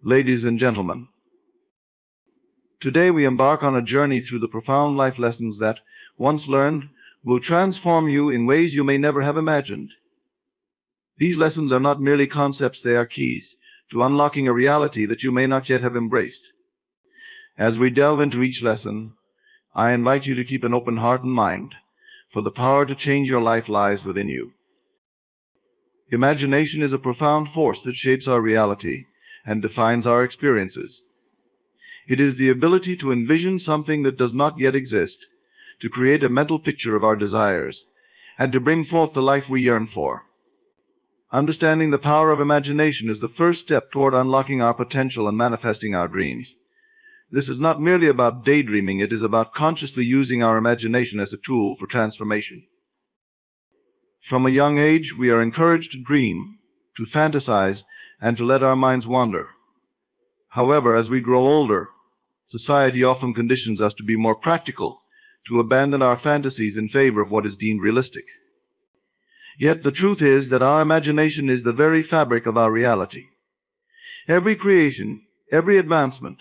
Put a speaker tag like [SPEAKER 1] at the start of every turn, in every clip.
[SPEAKER 1] Ladies and gentlemen, today we embark on a journey through the profound life lessons that, once learned, will transform you in ways you may never have imagined. These lessons are not merely concepts, they are keys to unlocking a reality that you may not yet have embraced. As we delve into each lesson, I invite you to keep an open heart and mind, for the power to change your life lies within you. Imagination is a profound force that shapes our reality and defines our experiences. It is the ability to envision something that does not yet exist, to create a mental picture of our desires, and to bring forth the life we yearn for. Understanding the power of imagination is the first step toward unlocking our potential and manifesting our dreams. This is not merely about daydreaming, it is about consciously using our imagination as a tool for transformation. From a young age, we are encouraged to dream, to fantasize, and to let our minds wander. However, as we grow older, society often conditions us to be more practical, to abandon our fantasies in favor of what is deemed realistic. Yet the truth is that our imagination is the very fabric of our reality. Every creation, every advancement,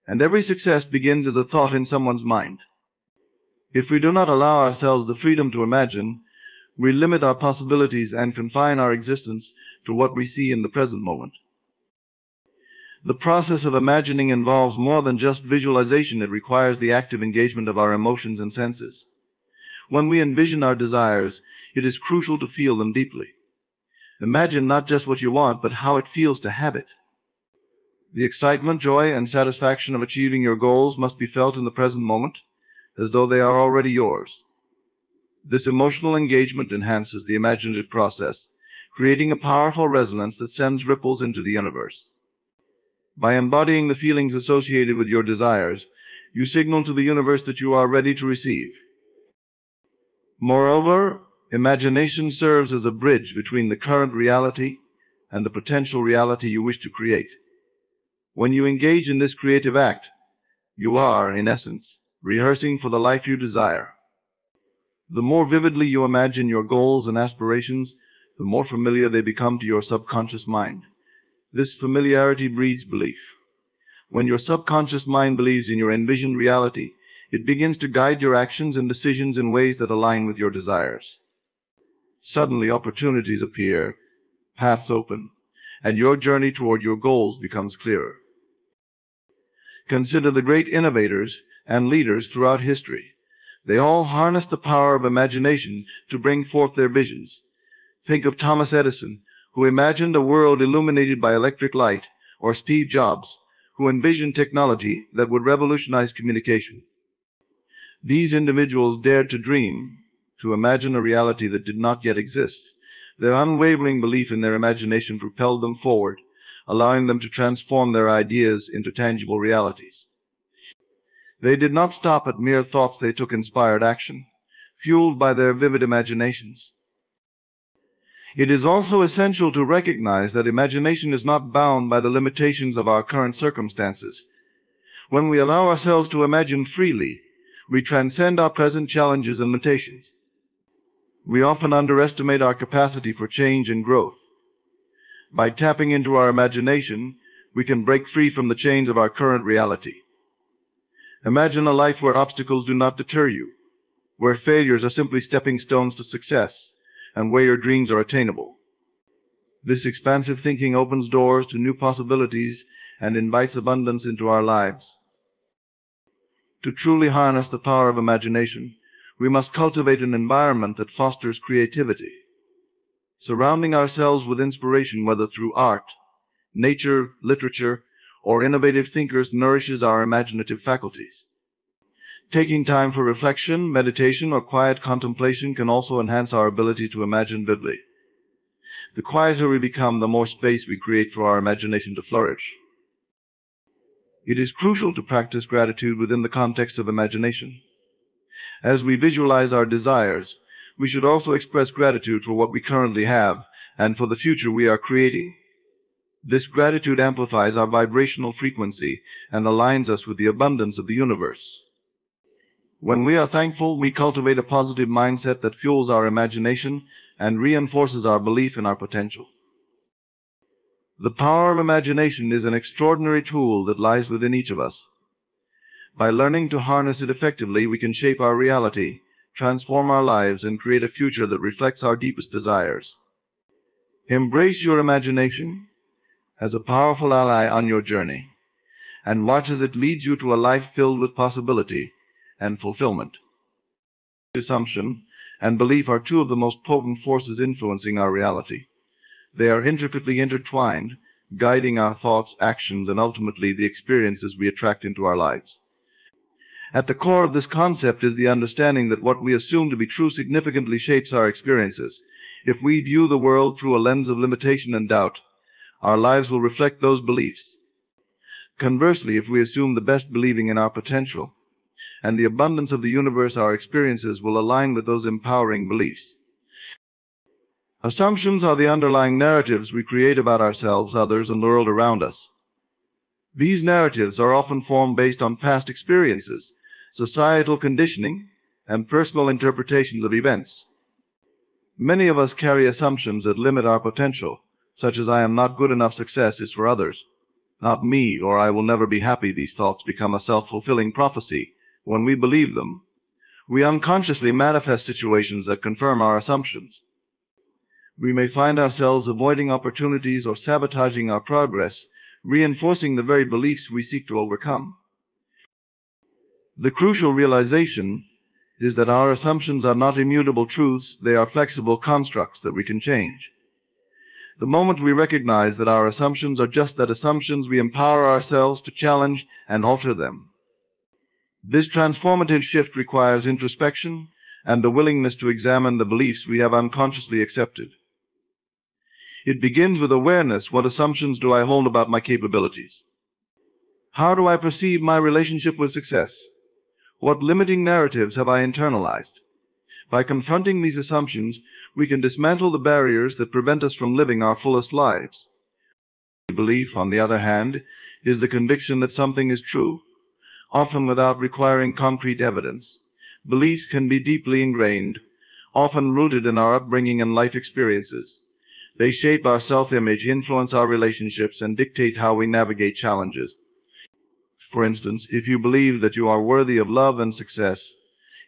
[SPEAKER 1] and every success begins as a thought in someone's mind. If we do not allow ourselves the freedom to imagine, we limit our possibilities and confine our existence to what we see in the present moment. The process of imagining involves more than just visualization. It requires the active engagement of our emotions and senses. When we envision our desires, it is crucial to feel them deeply. Imagine not just what you want, but how it feels to have it. The excitement, joy, and satisfaction of achieving your goals must be felt in the present moment, as though they are already yours. This emotional engagement enhances the imaginative process, creating a powerful resonance that sends ripples into the universe. By embodying the feelings associated with your desires, you signal to the universe that you are ready to receive. Moreover, imagination serves as a bridge between the current reality and the potential reality you wish to create. When you engage in this creative act, you are, in essence, rehearsing for the life you desire. The more vividly you imagine your goals and aspirations, the more familiar they become to your subconscious mind. This familiarity breeds belief. When your subconscious mind believes in your envisioned reality, it begins to guide your actions and decisions in ways that align with your desires. Suddenly, opportunities appear, paths open, and your journey toward your goals becomes clearer. Consider the great innovators and leaders throughout history. They all harnessed the power of imagination to bring forth their visions. Think of Thomas Edison, who imagined a world illuminated by electric light, or Steve Jobs, who envisioned technology that would revolutionize communication. These individuals dared to dream, to imagine a reality that did not yet exist. Their unwavering belief in their imagination propelled them forward, allowing them to transform their ideas into tangible realities. They did not stop at mere thoughts, they took inspired action, fueled by their vivid imaginations. It is also essential to recognize that imagination is not bound by the limitations of our current circumstances. When we allow ourselves to imagine freely, we transcend our present challenges and limitations. We often underestimate our capacity for change and growth. By tapping into our imagination, we can break free from the chains of our current reality. Imagine a life where obstacles do not deter you, where failures are simply stepping stones to success, and where your dreams are attainable. This expansive thinking opens doors to new possibilities and invites abundance into our lives. To truly harness the power of imagination, we must cultivate an environment that fosters creativity. Surrounding ourselves with inspiration, whether through art, nature, literature, or innovative thinkers, nourishes our imaginative faculties. Taking time for reflection, meditation, or quiet contemplation can also enhance our ability to imagine vividly. The quieter we become, the more space we create for our imagination to flourish. It is crucial to practice gratitude within the context of imagination. As we visualize our desires, we should also express gratitude for what we currently have and for the future we are creating. This gratitude amplifies our vibrational frequency and aligns us with the abundance of the universe. When we are thankful, we cultivate a positive mindset that fuels our imagination and reinforces our belief in our potential. The power of imagination is an extraordinary tool that lies within each of us. By learning to harness it effectively, we can shape our reality, transform our lives, and create a future that reflects our deepest desires. Embrace your imagination as a powerful ally on your journey, and watch as it leads you to a life filled with possibility and fulfillment. Assumption and belief are two of the most potent forces influencing our reality. They are intricately intertwined, guiding our thoughts, actions, and ultimately the experiences we attract into our lives. At the core of this concept is the understanding that what we assume to be true significantly shapes our experiences. If we view the world through a lens of limitation and doubt, our lives will reflect those beliefs. Conversely, if we assume the best, believing in our potential and the abundance of the universe, our experiences will align with those empowering beliefs. Assumptions are the underlying narratives we create about ourselves, others, and the world around us. These narratives are often formed based on past experiences, societal conditioning, and personal interpretations of events. Many of us carry assumptions that limit our potential, such as "I am not good enough," "success is for others, not me," or "I will never be happy." These thoughts become a self-fulfilling prophecy. When we believe them, we unconsciously manifest situations that confirm our assumptions. We may find ourselves avoiding opportunities or sabotaging our progress, reinforcing the very beliefs we seek to overcome. The crucial realization is that our assumptions are not immutable truths, they are flexible constructs that we can change. The moment we recognize that our assumptions are just that, assumptions, we empower ourselves to challenge and alter them. This transformative shift requires introspection and the willingness to examine the beliefs we have unconsciously accepted. It begins with awareness. What assumptions do I hold about my capabilities? How do I perceive my relationship with success? What limiting narratives have I internalized? By confronting these assumptions, we can dismantle the barriers that prevent us from living our fullest lives. Belief, on the other hand, is the conviction that something is true, often without requiring concrete evidence. Beliefs can be deeply ingrained, often rooted in our upbringing and life experiences. They shape our self-image, influence our relationships, and dictate how we navigate challenges. For instance, if you believe that you are worthy of love and success,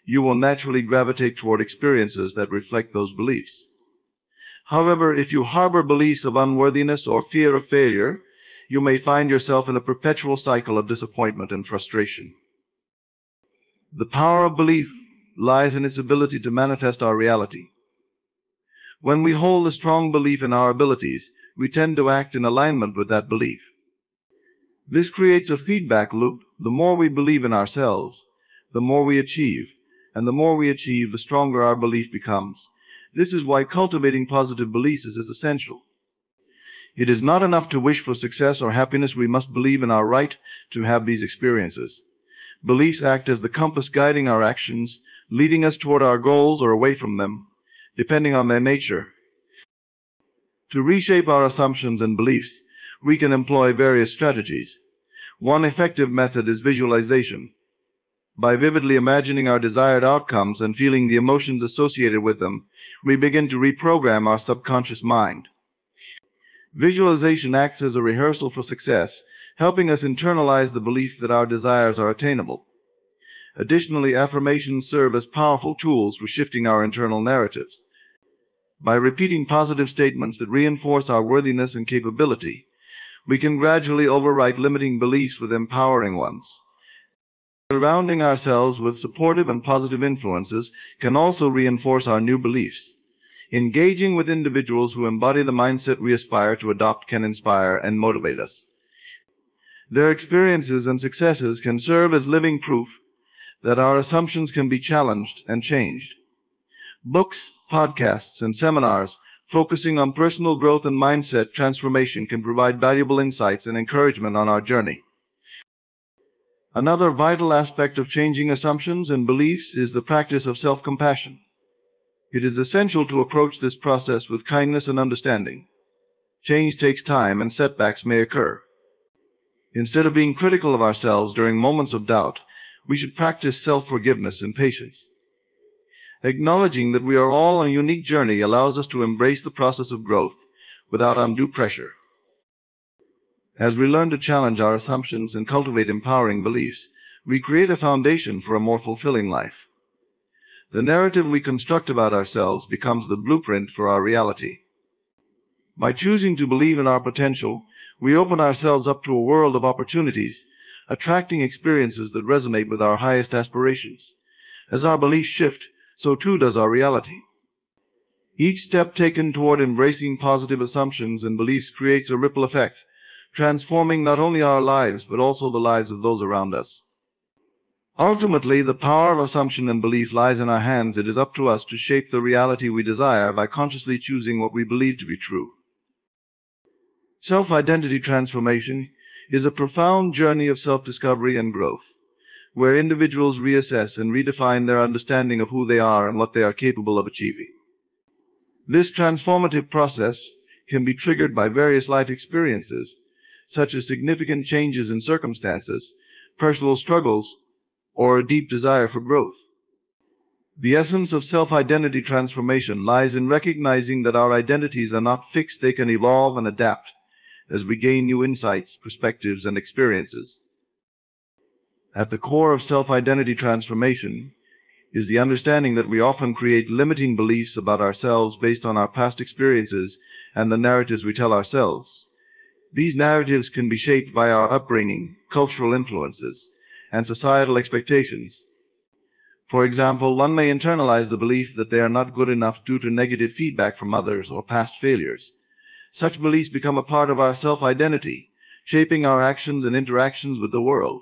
[SPEAKER 1] you will naturally gravitate toward experiences that reflect those beliefs. However, if you harbor beliefs of unworthiness or fear of failure, you may find yourself in a perpetual cycle of disappointment and frustration. The power of belief lies in its ability to manifest our reality. When we hold a strong belief in our abilities, we tend to act in alignment with that belief. This creates a feedback loop. The more we believe in ourselves, the more we achieve, and the more we achieve, the stronger our belief becomes. This is why cultivating positive beliefs is essential. It is not enough to wish for success or happiness. We must believe in our right to have these experiences. Beliefs act as the compass guiding our actions, leading us toward our goals or away from them, depending on their nature. To reshape our assumptions and beliefs, we can employ various strategies. One effective method is visualization. By vividly imagining our desired outcomes and feeling the emotions associated with them, we begin to reprogram our subconscious mind. Visualization acts as a rehearsal for success, helping us internalize the belief that our desires are attainable. Additionally, affirmations serve as powerful tools for shifting our internal narratives. By repeating positive statements that reinforce our worthiness and capability, we can gradually overwrite limiting beliefs with empowering ones. Surrounding ourselves with supportive and positive influences can also reinforce our new beliefs. Engaging with individuals who embody the mindset we aspire to adopt can inspire and motivate us. Their experiences and successes can serve as living proof that our assumptions can be challenged and changed. Books, podcasts, and seminars focusing on personal growth and mindset transformation can provide valuable insights and encouragement on our journey. Another vital aspect of changing assumptions and beliefs is the practice of self-compassion. It is essential to approach this process with kindness and understanding. Change takes time and setbacks may occur. Instead of being critical of ourselves during moments of doubt, we should practice self-forgiveness and patience. Acknowledging that we are all on a unique journey allows us to embrace the process of growth without undue pressure. As we learn to challenge our assumptions and cultivate empowering beliefs, we create a foundation for a more fulfilling life. The narrative we construct about ourselves becomes the blueprint for our reality. By choosing to believe in our potential, we open ourselves up to a world of opportunities, attracting experiences that resonate with our highest aspirations. As our beliefs shift, so too does our reality. Each step taken toward embracing positive assumptions and beliefs creates a ripple effect, transforming not only our lives but also the lives of those around us. Ultimately, the power of assumption and belief lies in our hands. It is up to us to shape the reality we desire by consciously choosing what we believe to be true. Self-identity transformation is a profound journey of self-discovery and growth, where individuals reassess and redefine their understanding of who they are and what they are capable of achieving. This transformative process can be triggered by various life experiences, such as significant changes in circumstances, personal struggles, or a deep desire for growth. The essence of self-identity transformation lies in recognizing that our identities are not fixed. They can evolve and adapt as we gain new insights, perspectives, and experiences. At the core of self-identity transformation is the understanding that we often create limiting beliefs about ourselves based on our past experiences and the narratives we tell ourselves. These narratives can be shaped by our upbringing, cultural influences, and societal expectations. For example, one may internalize the belief that they are not good enough due to negative feedback from others or past failures. Such beliefs become a part of our self-identity, shaping our actions and interactions with the world.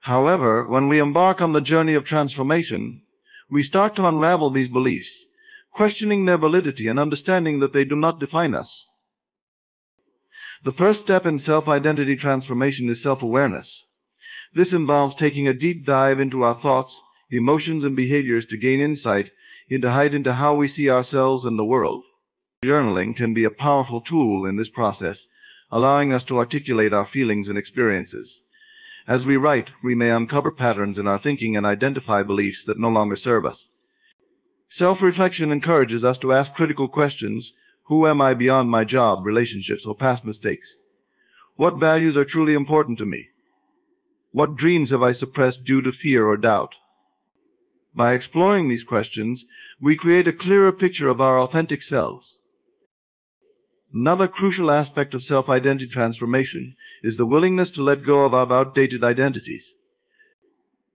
[SPEAKER 1] However, when we embark on the journey of transformation, we start to unravel these beliefs, questioning their validity and understanding that they do not define us. The first step in self-identity transformation is self-awareness. This involves taking a deep dive into our thoughts, emotions, and behaviors to gain insight into how we see ourselves and the world. Journaling can be a powerful tool in this process, allowing us to articulate our feelings and experiences. As we write, we may uncover patterns in our thinking and identify beliefs that no longer serve us. Self-reflection encourages us to ask critical questions. Who am I beyond my job, relationships, or past mistakes? What values are truly important to me? What dreams have I suppressed due to fear or doubt? By exploring these questions, we create a clearer picture of our authentic selves. Another crucial aspect of self-identity transformation is the willingness to let go of our outdated identities.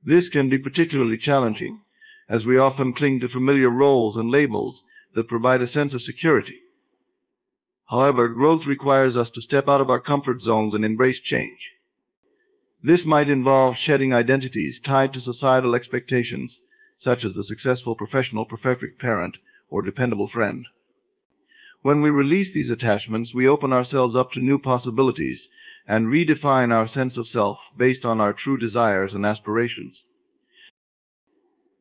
[SPEAKER 1] This can be particularly challenging, as we often cling to familiar roles and labels that provide a sense of security. However, growth requires us to step out of our comfort zones and embrace change. This might involve shedding identities tied to societal expectations, such as the successful professional, perfect parent, or dependable friend. When we release these attachments, we open ourselves up to new possibilities and redefine our sense of self based on our true desires and aspirations.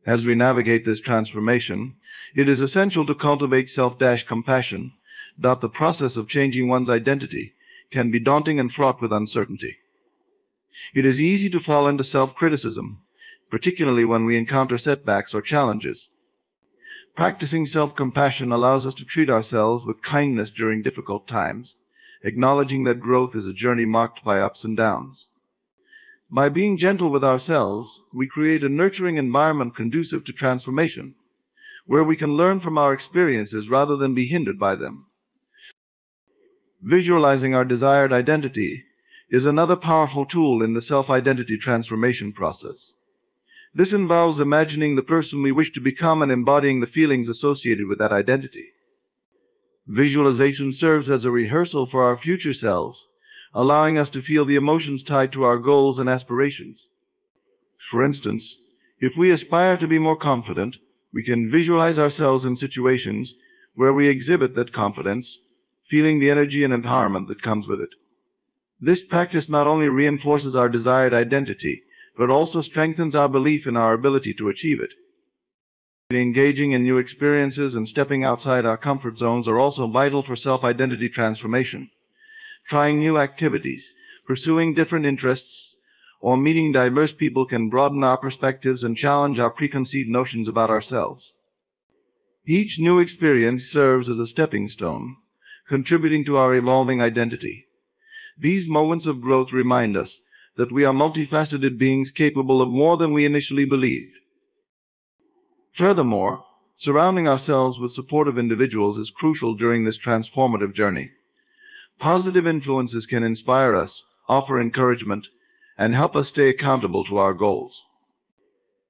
[SPEAKER 1] As we navigate this transformation, it is essential to cultivate self-compassion. The process of changing one's identity can be daunting and fraught with uncertainty. It is easy to fall into self-criticism, particularly when we encounter setbacks or challenges. Practicing self-compassion allows us to treat ourselves with kindness during difficult times, acknowledging that growth is a journey marked by ups and downs. By being gentle with ourselves, we create a nurturing environment conducive to transformation, where we can learn from our experiences rather than be hindered by them. Visualizing our desired identity is another powerful tool in the self-identity transformation process. This involves imagining the person we wish to become and embodying the feelings associated with that identity. Visualization serves as a rehearsal for our future selves, allowing us to feel the emotions tied to our goals and aspirations. For instance, if we aspire to be more confident, we can visualize ourselves in situations where we exhibit that confidence, feeling the energy and empowerment that comes with it. This practice not only reinforces our desired identity, but also strengthens our belief in our ability to achieve it. Engaging in new experiences and stepping outside our comfort zones are also vital for self-identity transformation. Trying new activities, pursuing different interests, or meeting diverse people can broaden our perspectives and challenge our preconceived notions about ourselves. Each new experience serves as a stepping stone, contributing to our evolving identity. These moments of growth remind us that we are multifaceted beings capable of more than we initially believed. Furthermore, surrounding ourselves with supportive individuals is crucial during this transformative journey. Positive influences can inspire us, offer encouragement, and help us stay accountable to our goals.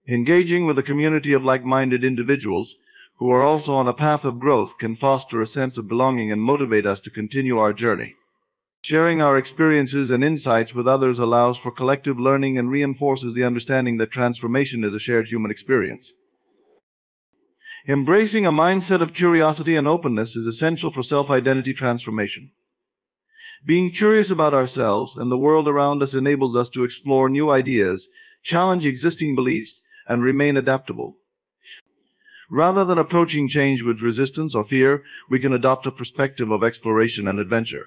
[SPEAKER 1] Engaging with a community of like-minded individuals who are also on a path of growth can foster a sense of belonging and motivate us to continue our journey. Sharing our experiences and insights with others allows for collective learning and reinforces the understanding that transformation is a shared human experience. Embracing a mindset of curiosity and openness is essential for self-identity transformation. Being curious about ourselves and the world around us enables us to explore new ideas, challenge existing beliefs, and remain adaptable. Rather than approaching change with resistance or fear, we can adopt a perspective of exploration and adventure.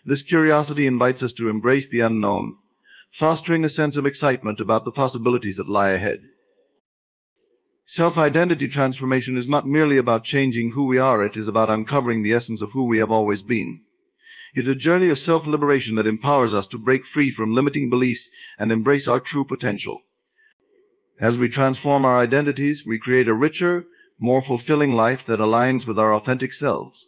[SPEAKER 1] This curiosity invites us to embrace the unknown, fostering a sense of excitement about the possibilities that lie ahead. Self-identity transformation is not merely about changing who we are, it is about uncovering the essence of who we have always been. It is a journey of self-liberation that empowers us to break free from limiting beliefs and embrace our true potential. As we transform our identities, we create a richer, more fulfilling life that aligns with our authentic selves.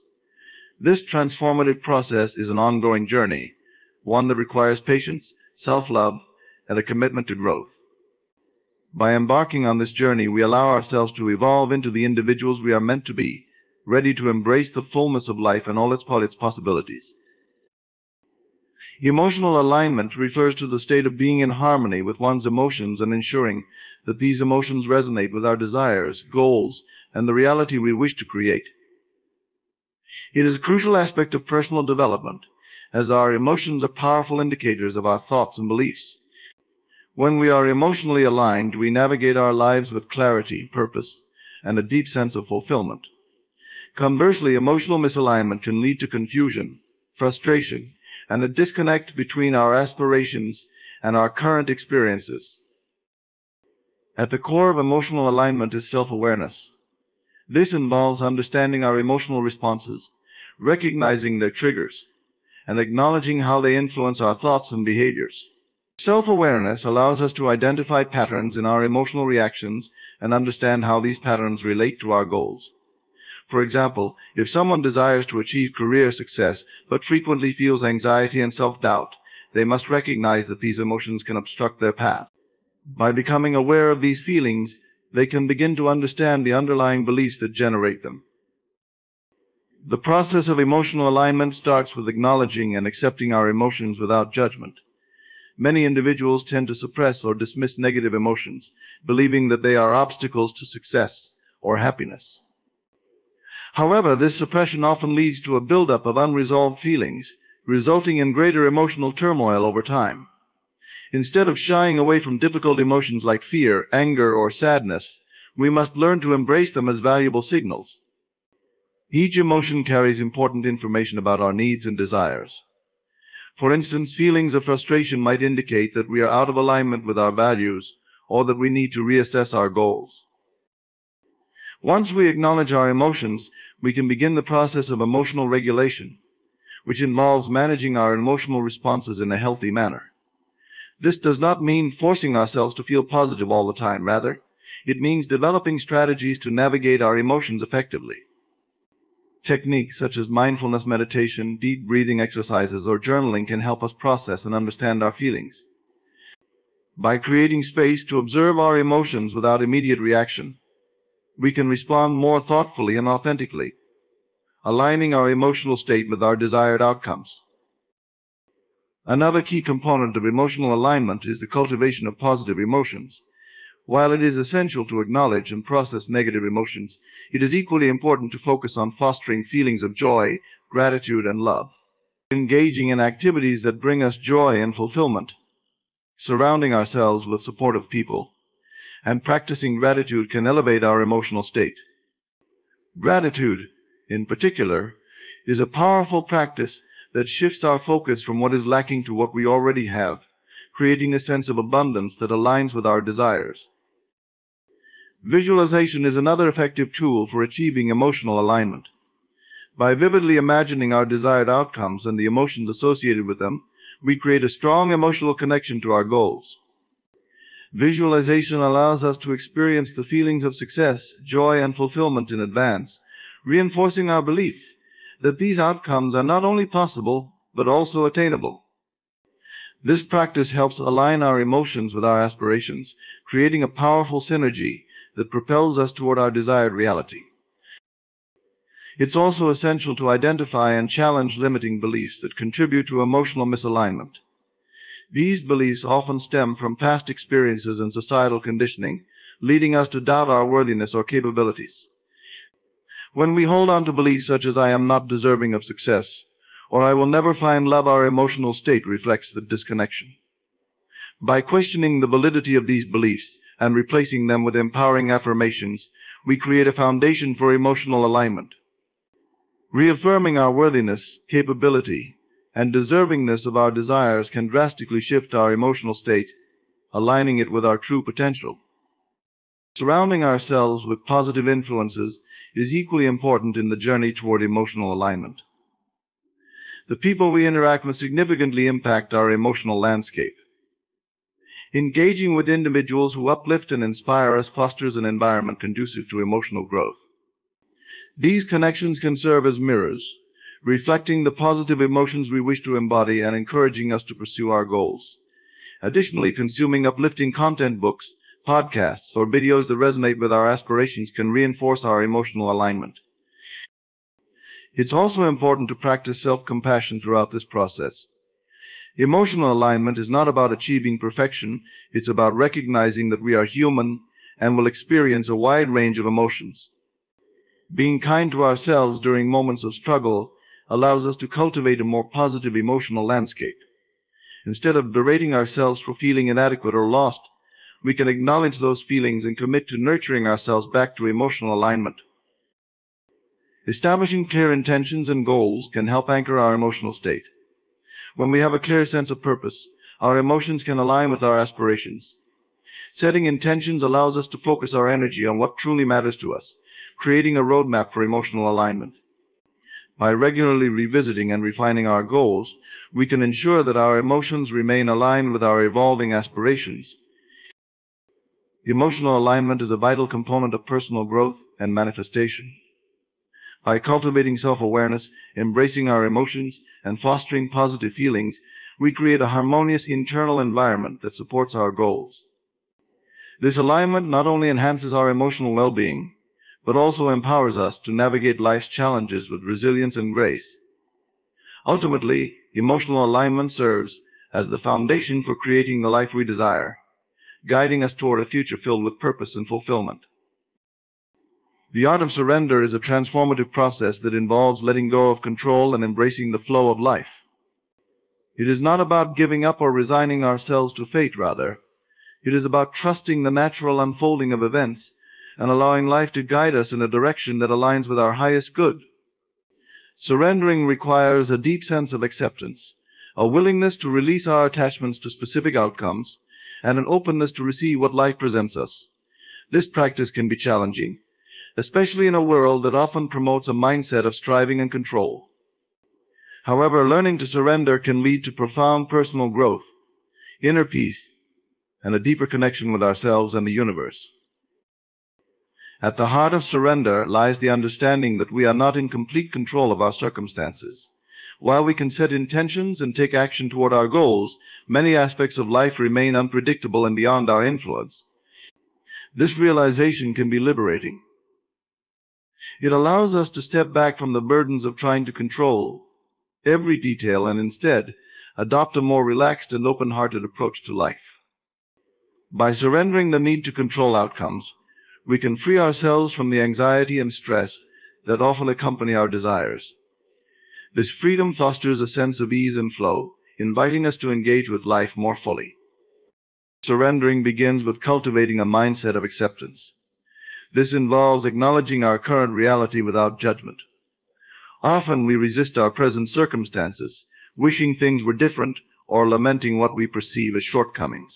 [SPEAKER 1] This transformative process is an ongoing journey, one that requires patience, self-love, and a commitment to growth. By embarking on this journey, we allow ourselves to evolve into the individuals we are meant to be, ready to embrace the fullness of life and all its possibilities. Emotional alignment refers to the state of being in harmony with one's emotions and ensuring that these emotions resonate with our desires, goals, and the reality we wish to create. It is a crucial aspect of personal development, as our emotions are powerful indicators of our thoughts and beliefs. When we are emotionally aligned, we navigate our lives with clarity, purpose, and a deep sense of fulfillment. Conversely, emotional misalignment can lead to confusion, frustration, and a disconnect between our aspirations and our current experiences. At the core of emotional alignment is self-awareness. This involves understanding our emotional responses, recognizing their triggers, and acknowledging how they influence our thoughts and behaviors. Self-awareness allows us to identify patterns in our emotional reactions and understand how these patterns relate to our goals. For example, if someone desires to achieve career success but frequently feels anxiety and self-doubt, they must recognize that these emotions can obstruct their path. By becoming aware of these feelings, they can begin to understand the underlying beliefs that generate them. The process of emotional alignment starts with acknowledging and accepting our emotions without judgment. Many individuals tend to suppress or dismiss negative emotions, believing that they are obstacles to success or happiness. However, this suppression often leads to a buildup of unresolved feelings, resulting in greater emotional turmoil over time. Instead of shying away from difficult emotions like fear, anger, or sadness, we must learn to embrace them as valuable signals. Each emotion carries important information about our needs and desires. For instance, feelings of frustration might indicate that we are out of alignment with our values or that we need to reassess our goals. Once we acknowledge our emotions, we can begin the process of emotional regulation, which involves managing our emotional responses in a healthy manner. This does not mean forcing ourselves to feel positive all the time. Rather, it means developing strategies to navigate our emotions effectively. Techniques such as mindfulness meditation, deep breathing exercises, or journaling can help us process and understand our feelings. By creating space to observe our emotions without immediate reaction, we can respond more thoughtfully and authentically, aligning our emotional state with our desired outcomes. Another key component of emotional alignment is the cultivation of positive emotions. While it is essential to acknowledge and process negative emotions, it is equally important to focus on fostering feelings of joy, gratitude, and love. Engaging in activities that bring us joy and fulfillment, surrounding ourselves with supportive people, and practicing gratitude can elevate our emotional state. Gratitude, in particular, is a powerful practice that shifts our focus from what is lacking to what we already have, creating a sense of abundance that aligns with our desires. Visualization is another effective tool for achieving emotional alignment. By vividly imagining our desired outcomes and the emotions associated with them, we create a strong emotional connection to our goals. Visualization allows us to experience the feelings of success, joy, and fulfillment in advance, reinforcing our belief that these outcomes are not only possible, but also attainable. This practice helps align our emotions with our aspirations, creating a powerful synergy that propels us toward our desired reality. It's also essential to identify and challenge limiting beliefs that contribute to emotional misalignment. These beliefs often stem from past experiences and societal conditioning, leading us to doubt our worthiness or capabilities. When we hold on to beliefs such as "I am not deserving of success," or "I will never find love," our emotional state reflects the disconnection. By questioning the validity of these beliefs and replacing them with empowering affirmations, we create a foundation for emotional alignment. Reaffirming our worthiness, capability, and deservingness of our desires can drastically shift our emotional state, aligning it with our true potential. Surrounding ourselves with positive influences is equally important in the journey toward emotional alignment. The people we interact with significantly impact our emotional landscape. Engaging with individuals who uplift and inspire us fosters an environment conducive to emotional growth. These connections can serve as mirrors, reflecting the positive emotions we wish to embody and encouraging us to pursue our goals. Additionally, consuming uplifting content, books, podcasts, or videos that resonate with our aspirations can reinforce our emotional alignment. It's also important to practice self-compassion throughout this process. Emotional alignment is not about achieving perfection, it's about recognizing that we are human and will experience a wide range of emotions. Being kind to ourselves during moments of struggle allows us to cultivate a more positive emotional landscape. Instead of berating ourselves for feeling inadequate or lost, we can acknowledge those feelings and commit to nurturing ourselves back to emotional alignment. Establishing clear intentions and goals can help anchor our emotional state. When we have a clear sense of purpose, our emotions can align with our aspirations. Setting intentions allows us to focus our energy on what truly matters to us, creating a roadmap for emotional alignment. By regularly revisiting and refining our goals, we can ensure that our emotions remain aligned with our evolving aspirations. Emotional alignment is a vital component of personal growth and manifestation. By cultivating self-awareness, embracing our emotions, and fostering positive feelings, we create a harmonious internal environment that supports our goals. This alignment not only enhances our emotional well-being, but also empowers us to navigate life's challenges with resilience and grace. Ultimately, emotional alignment serves as the foundation for creating the life we desire, guiding us toward a future filled with purpose and fulfillment. The art of surrender is a transformative process that involves letting go of control and embracing the flow of life. It is not about giving up or resigning ourselves to fate, rather. It is about trusting the natural unfolding of events and allowing life to guide us in a direction that aligns with our highest good. Surrendering requires a deep sense of acceptance, a willingness to release our attachments to specific outcomes, and an openness to receive what life presents us. This practice can be challenging, especially in a world that often promotes a mindset of striving and control. However, learning to surrender can lead to profound personal growth, inner peace, and a deeper connection with ourselves and the universe. At the heart of surrender lies the understanding that we are not in complete control of our circumstances. While we can set intentions and take action toward our goals, many aspects of life remain unpredictable and beyond our influence. This realization can be liberating. It allows us to step back from the burdens of trying to control every detail and instead adopt a more relaxed and open-hearted approach to life. By surrendering the need to control outcomes, we can free ourselves from the anxiety and stress that often accompany our desires. This freedom fosters a sense of ease and flow, inviting us to engage with life more fully. Surrendering begins with cultivating a mindset of acceptance. This involves acknowledging our current reality without judgment. Often we resist our present circumstances, wishing things were different or lamenting what we perceive as shortcomings.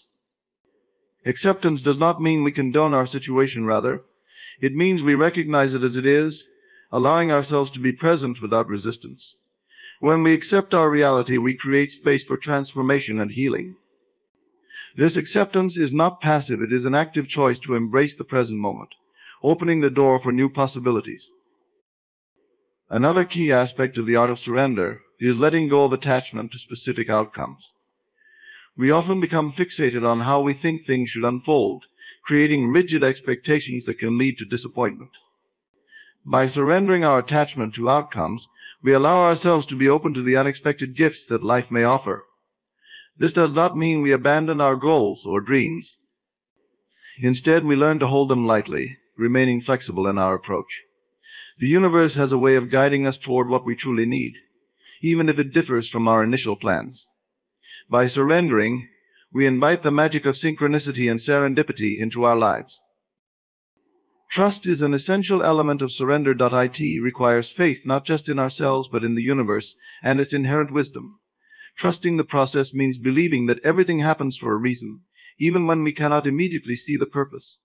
[SPEAKER 1] Acceptance does not mean we condone our situation, rather. It means we recognize it as it is, allowing ourselves to be present without resistance. When we accept our reality, we create space for transformation and healing. This acceptance is not passive, it is an active choice to embrace the present moment, opening the door for new possibilities. Another key aspect of the art of surrender is letting go of attachment to specific outcomes. We often become fixated on how we think things should unfold, creating rigid expectations that can lead to disappointment. By surrendering our attachment to outcomes, we allow ourselves to be open to the unexpected gifts that life may offer. This does not mean we abandon our goals or dreams. Instead, we learn to hold them lightly, remaining flexible in our approach. The universe has a way of guiding us toward what we truly need, even if it differs from our initial plans. By surrendering, we invite the magic of synchronicity and serendipity into our lives. Trust is an essential element of surrender.it, requires faith not just in ourselves but in the universe and its inherent wisdom. Trusting the process means believing that everything happens for a reason, even when we cannot immediately see the purpose.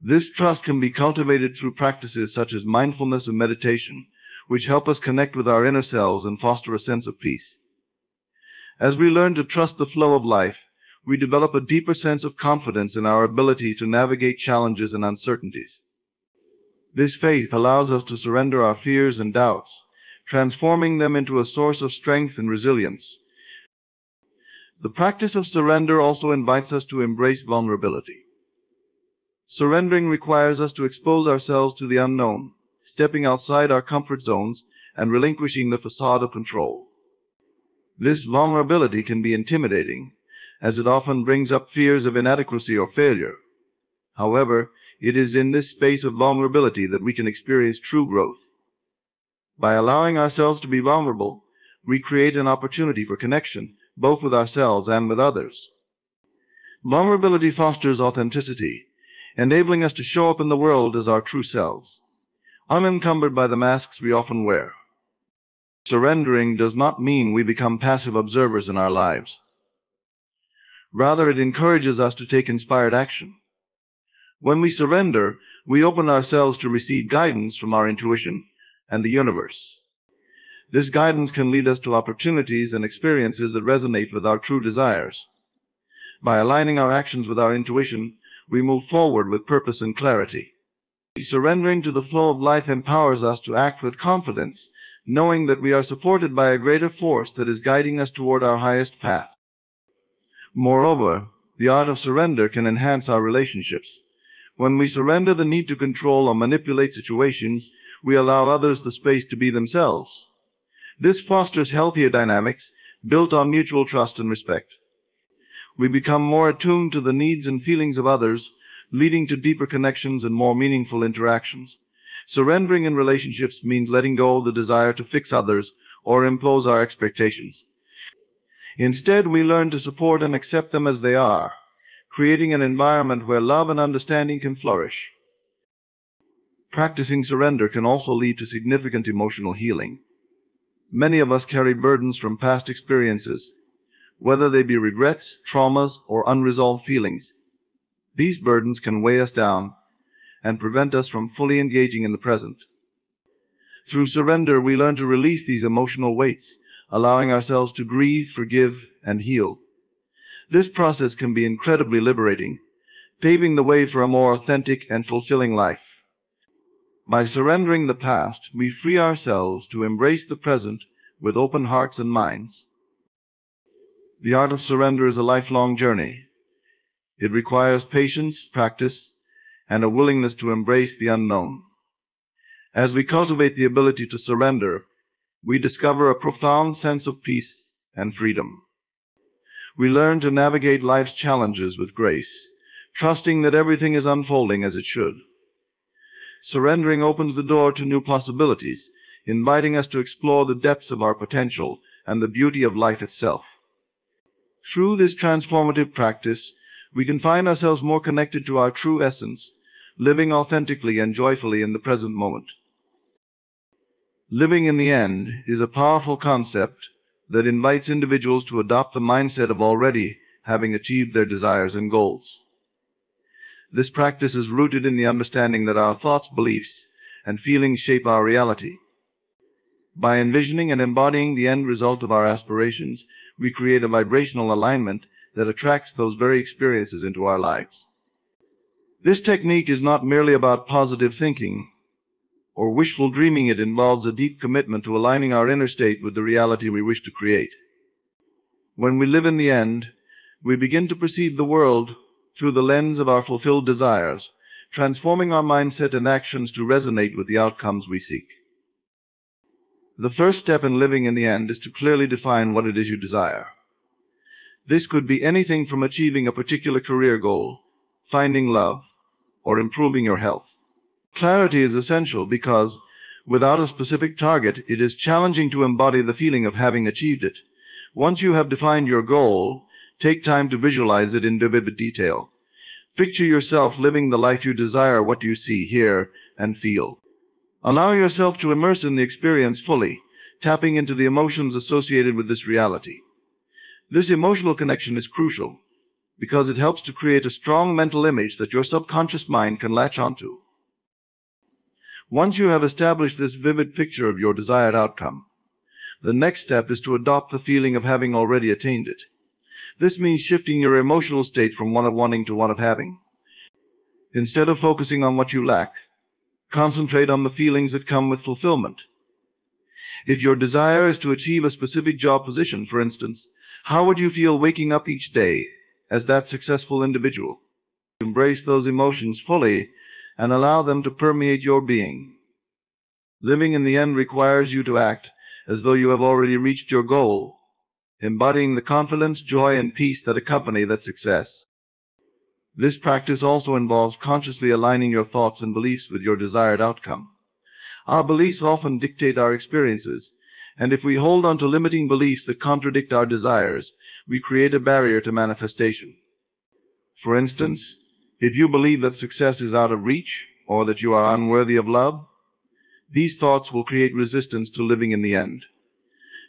[SPEAKER 1] This trust can be cultivated through practices such as mindfulness and meditation, which help us connect with our inner selves and foster a sense of peace. As we learn to trust the flow of life, we develop a deeper sense of confidence in our ability to navigate challenges and uncertainties. This faith allows us to surrender our fears and doubts, transforming them into a source of strength and resilience. The practice of surrender also invites us to embrace vulnerability. Surrendering requires us to expose ourselves to the unknown, stepping outside our comfort zones and relinquishing the facade of control. This vulnerability can be intimidating, as it often brings up fears of inadequacy or failure. However, it is in this space of vulnerability that we can experience true growth. By allowing ourselves to be vulnerable, we create an opportunity for connection, both with ourselves and with others. Vulnerability fosters authenticity, enabling us to show up in the world as our true selves, unencumbered by the masks we often wear. Surrendering does not mean we become passive observers in our lives. Rather, it encourages us to take inspired action. When we surrender, we open ourselves to receive guidance from our intuition and the universe. This guidance can lead us to opportunities and experiences that resonate with our true desires. By aligning our actions with our intuition, we move forward with purpose and clarity. Surrendering to the flow of life empowers us to act with confidence, knowing that we are supported by a greater force that is guiding us toward our highest path. Moreover, the art of surrender can enhance our relationships. When we surrender the need to control or manipulate situations, we allow others the space to be themselves. This fosters healthier dynamics built on mutual trust and respect. We become more attuned to the needs and feelings of others, leading to deeper connections and more meaningful interactions. Surrendering in relationships means letting go of the desire to fix others or impose our expectations. Instead, we learn to support and accept them as they are, creating an environment where love and understanding can flourish. Practicing surrender can also lead to significant emotional healing. Many of us carry burdens from past experiences, whether they be regrets, traumas, or unresolved feelings. These burdens can weigh us down and prevent us from fully engaging in the present. Through surrender, we learn to release these emotional weights, allowing ourselves to grieve, forgive, and heal. This process can be incredibly liberating, paving the way for a more authentic and fulfilling life. By surrendering the past, we free ourselves to embrace the present with open hearts and minds. The art of surrender is a lifelong journey. It requires patience, practice, and a willingness to embrace the unknown. As we cultivate the ability to surrender, we discover a profound sense of peace and freedom. We learn to navigate life's challenges with grace, trusting that everything is unfolding as it should. Surrendering opens the door to new possibilities, inviting us to explore the depths of our potential and the beauty of life itself. Through this transformative practice, we can find ourselves more connected to our true essence, living authentically and joyfully in the present moment. Living in the end is a powerful concept that invites individuals to adopt the mindset of already having achieved their desires and goals. This practice is rooted in the understanding that our thoughts, beliefs, and feelings shape our reality. By envisioning and embodying the end result of our aspirations, we create a vibrational alignment that attracts those very experiences into our lives. This technique is not merely about positive thinking or wishful dreaming. It involves a deep commitment to aligning our inner state with the reality we wish to create. When we live in the end, we begin to perceive the world through the lens of our fulfilled desires, transforming our mindset and actions to resonate with the outcomes we seek. The first step in living in the end is to clearly define what it is you desire. This could be anything from achieving a particular career goal, finding love, or improving your health. Clarity is essential because, without a specific target, it is challenging to embody the feeling of having achieved it. Once you have defined your goal, take time to visualize it in vivid detail. Picture yourself living the life you desire, what you see, hear, and feel. Allow yourself to immerse in the experience fully, tapping into the emotions associated with this reality. This emotional connection is crucial because it helps to create a strong mental image that your subconscious mind can latch onto. Once you have established this vivid picture of your desired outcome, the next step is to adopt the feeling of having already attained it. This means shifting your emotional state from one of wanting to one of having. Instead of focusing on what you lack, concentrate on the feelings that come with fulfillment. If your desire is to achieve a specific job position, for instance, how would you feel waking up each day as that successful individual? Embrace those emotions fully and allow them to permeate your being. Living in the end requires you to act as though you have already reached your goal, embodying the confidence, joy, and peace that accompany that success. This practice also involves consciously aligning your thoughts and beliefs with your desired outcome. Our beliefs often dictate our experiences, and if we hold on to limiting beliefs that contradict our desires, we create a barrier to manifestation. For instance, if you believe that success is out of reach or that you are unworthy of love, these thoughts will create resistance to living in the end.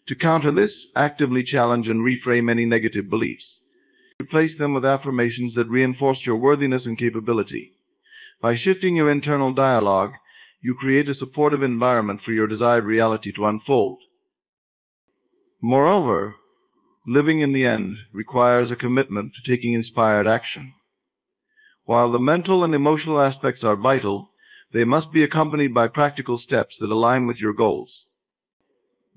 [SPEAKER 1] To counter this, actively challenge and reframe any negative beliefs. Replace them with affirmations that reinforce your worthiness and capability. By shifting your internal dialogue, you create a supportive environment for your desired reality to unfold. Moreover, living in the end requires a commitment to taking inspired action. While the mental and emotional aspects are vital, they must be accompanied by practical steps that align with your goals.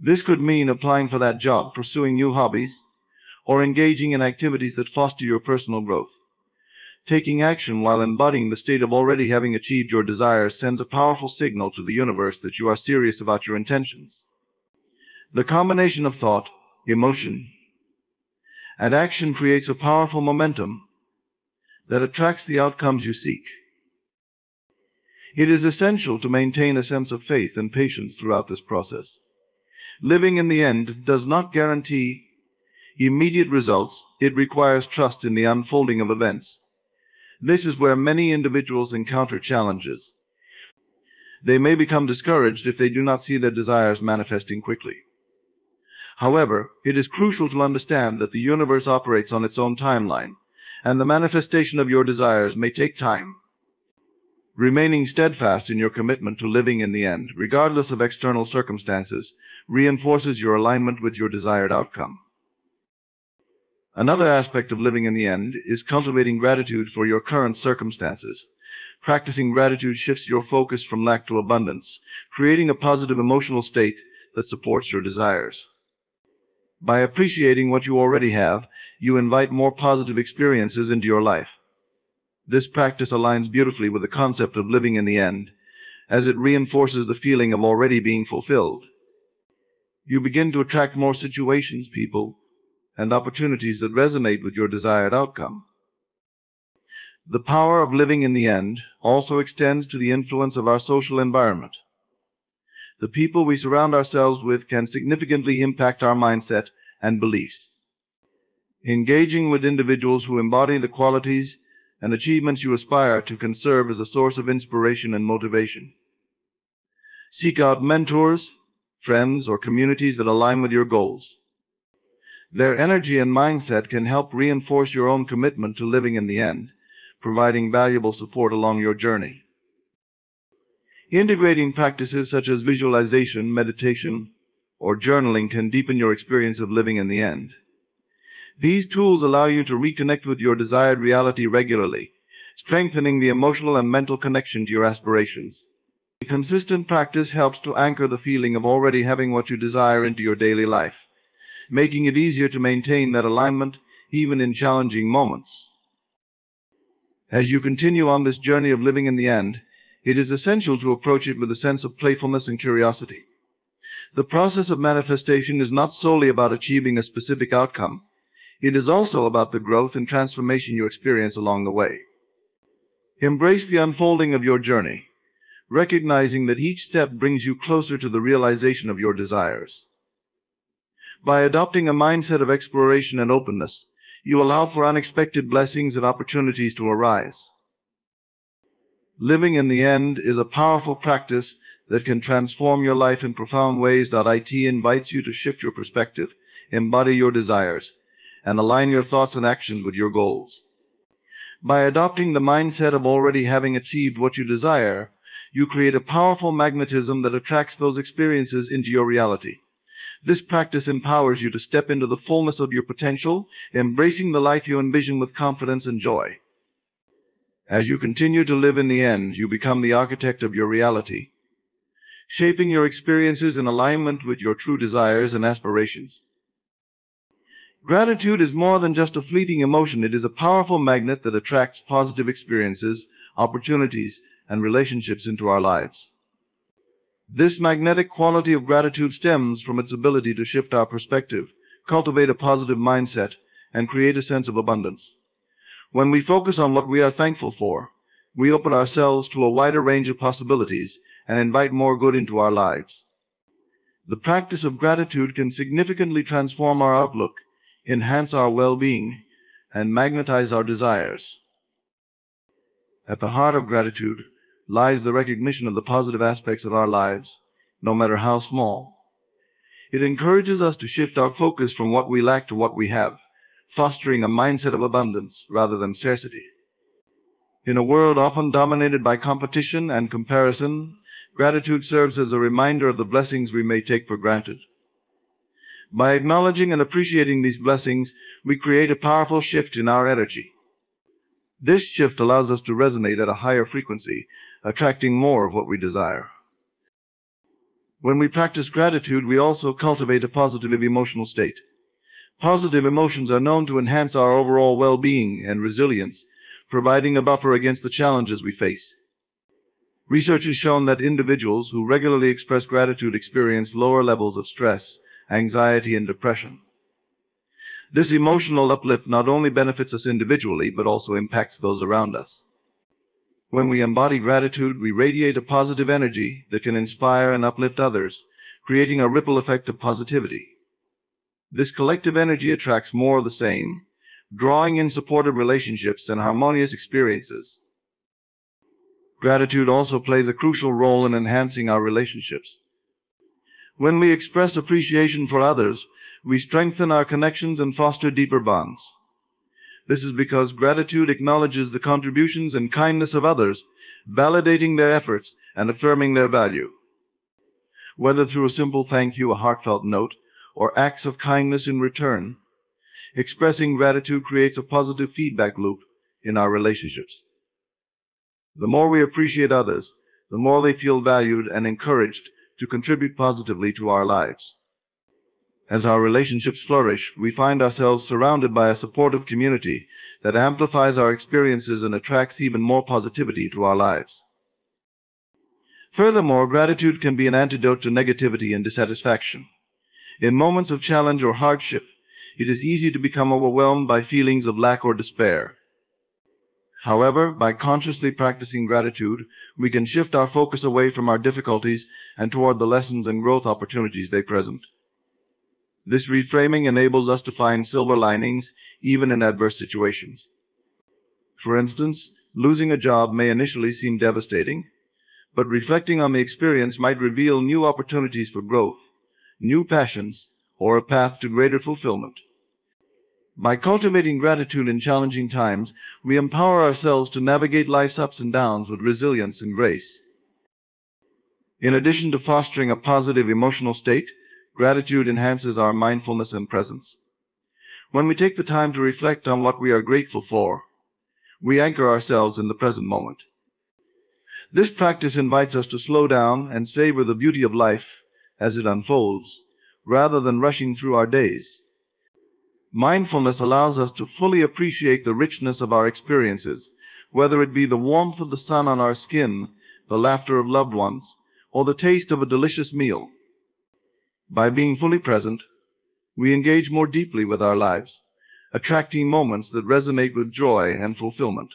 [SPEAKER 1] This could mean applying for that job, pursuing new hobbies, or engaging in activities that foster your personal growth. Taking action while embodying the state of already having achieved your desires sends a powerful signal to the universe that you are serious about your intentions. The combination of thought, emotion, and action creates a powerful momentum that attracts the outcomes you seek. It is essential to maintain a sense of faith and patience throughout this process. Living in the end does not guarantee immediate results. It requires trust in the unfolding of events. This is where many individuals encounter challenges. They may become discouraged if they do not see their desires manifesting quickly. However, it is crucial to understand that the universe operates on its own timeline, and the manifestation of your desires may take time. Remaining steadfast in your commitment to living in the end, regardless of external circumstances, reinforces your alignment with your desired outcome. Another aspect of living in the end is cultivating gratitude for your current circumstances. Practicing gratitude shifts your focus from lack to abundance, creating a positive emotional state that supports your desires. By appreciating what you already have, you invite more positive experiences into your life. This practice aligns beautifully with the concept of living in the end, as it reinforces the feeling of already being fulfilled. You begin to attract more situations, people, and opportunities that resonate with your desired outcome. The power of living in the end also extends to the influence of our social environment. The people we surround ourselves with can significantly impact our mindset and beliefs. Engaging with individuals who embody the qualities and achievements you aspire to can serve as a source of inspiration and motivation. Seek out mentors, friends, or communities that align with your goals. Their energy and mindset can help reinforce your own commitment to living in the end, providing valuable support along your journey. Integrating practices such as visualization, meditation, or journaling can deepen your experience of living in the end. These tools allow you to reconnect with your desired reality regularly, strengthening the emotional and mental connection to your aspirations. Consistent practice helps to anchor the feeling of already having what you desire into your daily life, making it easier to maintain that alignment even in challenging moments. As you continue on this journey of living in the end, it is essential to approach it with a sense of playfulness and curiosity. The process of manifestation is not solely about achieving a specific outcome. It is also about the growth and transformation you experience along the way. Embrace the unfolding of your journey, recognizing that each step brings you closer to the realization of your desires. By adopting a mindset of exploration and openness, you allow for unexpected blessings and opportunities to arise. Living in the end is a powerful practice that can transform your life in profound ways. IT invites you to shift your perspective, embody your desires, and align your thoughts and actions with your goals. By adopting the mindset of already having achieved what you desire, you create a powerful magnetism that attracts those experiences into your reality. This practice empowers you to step into the fullness of your potential, embracing the life you envision with confidence and joy. As you continue to live in the end, you become the architect of your reality, shaping your experiences in alignment with your true desires and aspirations. Gratitude is more than just a fleeting emotion. It is a powerful magnet that attracts positive experiences, opportunities, and relationships into our lives. This magnetic quality of gratitude stems from its ability to shift our perspective, cultivate a positive mindset, and create a sense of abundance. When we focus on what we are thankful for, we open ourselves to a wider range of possibilities and invite more good into our lives. The practice of gratitude can significantly transform our outlook, enhance our well-being, and magnetize our desires. At the heart of gratitude lies the recognition of the positive aspects of our lives, no matter how small. It encourages us to shift our focus from what we lack to what we have, fostering a mindset of abundance rather than scarcity. In a world often dominated by competition and comparison, gratitude serves as a reminder of the blessings we may take for granted. By acknowledging and appreciating these blessings, we create a powerful shift in our energy. This shift allows us to resonate at a higher frequency, attracting more of what we desire. When we practice gratitude, we also cultivate a positive emotional state. Positive emotions are known to enhance our overall well-being and resilience, providing a buffer against the challenges we face. Research has shown that individuals who regularly express gratitude experience lower levels of stress, anxiety, and depression. This emotional uplift not only benefits us individually, but also impacts those around us. When we embody gratitude, we radiate a positive energy that can inspire and uplift others, creating a ripple effect of positivity. This collective energy attracts more of the same, drawing in supportive relationships and harmonious experiences. Gratitude also plays a crucial role in enhancing our relationships. When we express appreciation for others, we strengthen our connections and foster deeper bonds. This is because gratitude acknowledges the contributions and kindness of others, validating their efforts and affirming their value. Whether through a simple thank you, a heartfelt note, or acts of kindness in return, expressing gratitude creates a positive feedback loop in our relationships. The more we appreciate others, the more they feel valued and encouraged to contribute positively to our lives. As our relationships flourish, we find ourselves surrounded by a supportive community that amplifies our experiences and attracts even more positivity to our lives. Furthermore, gratitude can be an antidote to negativity and dissatisfaction. In moments of challenge or hardship, it is easy to become overwhelmed by feelings of lack or despair. However, by consciously practicing gratitude, we can shift our focus away from our difficulties and toward the lessons and growth opportunities they present. This reframing enables us to find silver linings even in adverse situations. For instance, losing a job may initially seem devastating, but reflecting on the experience might reveal new opportunities for growth, new passions, or a path to greater fulfillment. By cultivating gratitude in challenging times, we empower ourselves to navigate life's ups and downs with resilience and grace. In addition to fostering a positive emotional state, Gratitude enhances our mindfulness and presence. When we take the time to reflect on what we are grateful for, we anchor ourselves in the present moment. This practice invites us to slow down and savor the beauty of life as it unfolds, rather than rushing through our days. Mindfulness allows us to fully appreciate the richness of our experiences, whether it be the warmth of the sun on our skin, the laughter of loved ones, or the taste of a delicious meal. By being fully present, we engage more deeply with our lives, attracting moments that resonate with joy and fulfillment.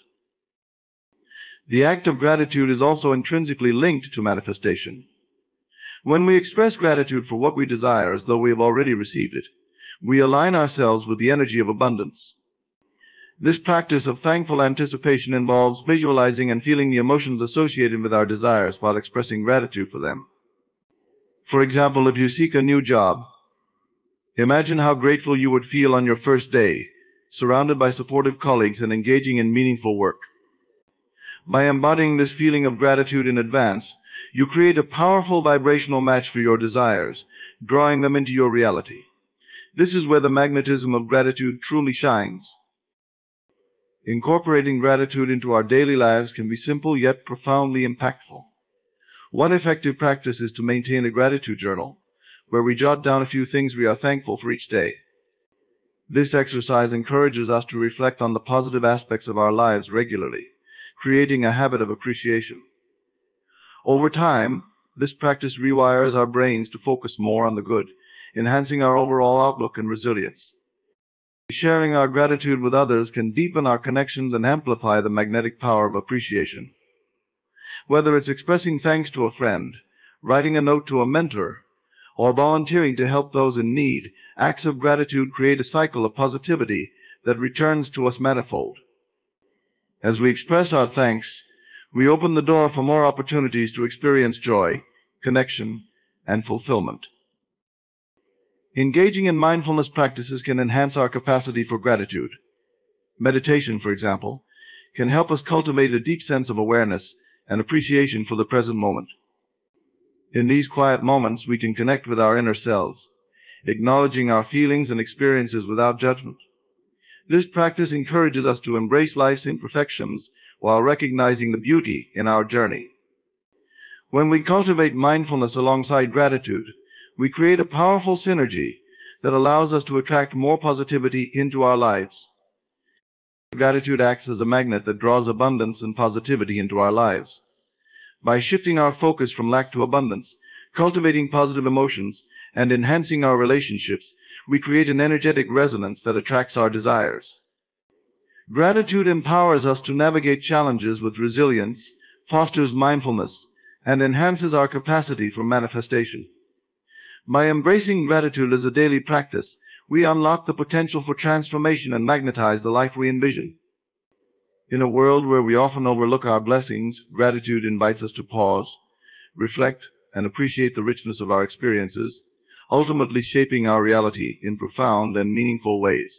[SPEAKER 1] The act of gratitude is also intrinsically linked to manifestation. When we express gratitude for what we desire as though we have already received it, we align ourselves with the energy of abundance. This practice of thankful anticipation involves visualizing and feeling the emotions associated with our desires while expressing gratitude for them. For example, if you seek a new job, imagine how grateful you would feel on your first day, surrounded by supportive colleagues and engaging in meaningful work. By embodying this feeling of gratitude in advance, you create a powerful vibrational match for your desires, drawing them into your reality. This is where the magnetism of gratitude truly shines. Incorporating gratitude into our daily lives can be simple yet profoundly impactful. One effective practice is to maintain a gratitude journal, where we jot down a few things we are thankful for each day. This exercise encourages us to reflect on the positive aspects of our lives regularly, creating a habit of appreciation. Over time, this practice rewires our brains to focus more on the good, enhancing our overall outlook and resilience. Sharing our gratitude with others can deepen our connections and amplify the magnetic power of appreciation. Whether it's expressing thanks to a friend, writing a note to a mentor, or volunteering to help those in need, acts of gratitude create a cycle of positivity that returns to us manifold. As we express our thanks, we open the door for more opportunities to experience joy, connection, and fulfillment. Engaging in mindfulness practices can enhance our capacity for gratitude. Meditation, for example, can help us cultivate a deep sense of awareness and appreciation for the present moment. In these quiet moments, we can connect with our inner selves, acknowledging our feelings and experiences without judgment. This practice encourages us to embrace life's imperfections while recognizing the beauty in our journey. When we cultivate mindfulness alongside gratitude, we create a powerful synergy that allows us to attract more positivity into our lives. Gratitude acts as a magnet that draws abundance and positivity into our lives. By shifting our focus from lack to abundance, cultivating positive emotions, and enhancing our relationships, we create an energetic resonance that attracts our desires. Gratitude empowers us to navigate challenges with resilience, fosters mindfulness, and enhances our capacity for manifestation. By embracing gratitude as a daily practice, we unlock the potential for transformation and magnetize the life we envision. In a world where we often overlook our blessings, gratitude invites us to pause, reflect, and appreciate the richness of our experiences, ultimately shaping our reality in profound and meaningful ways.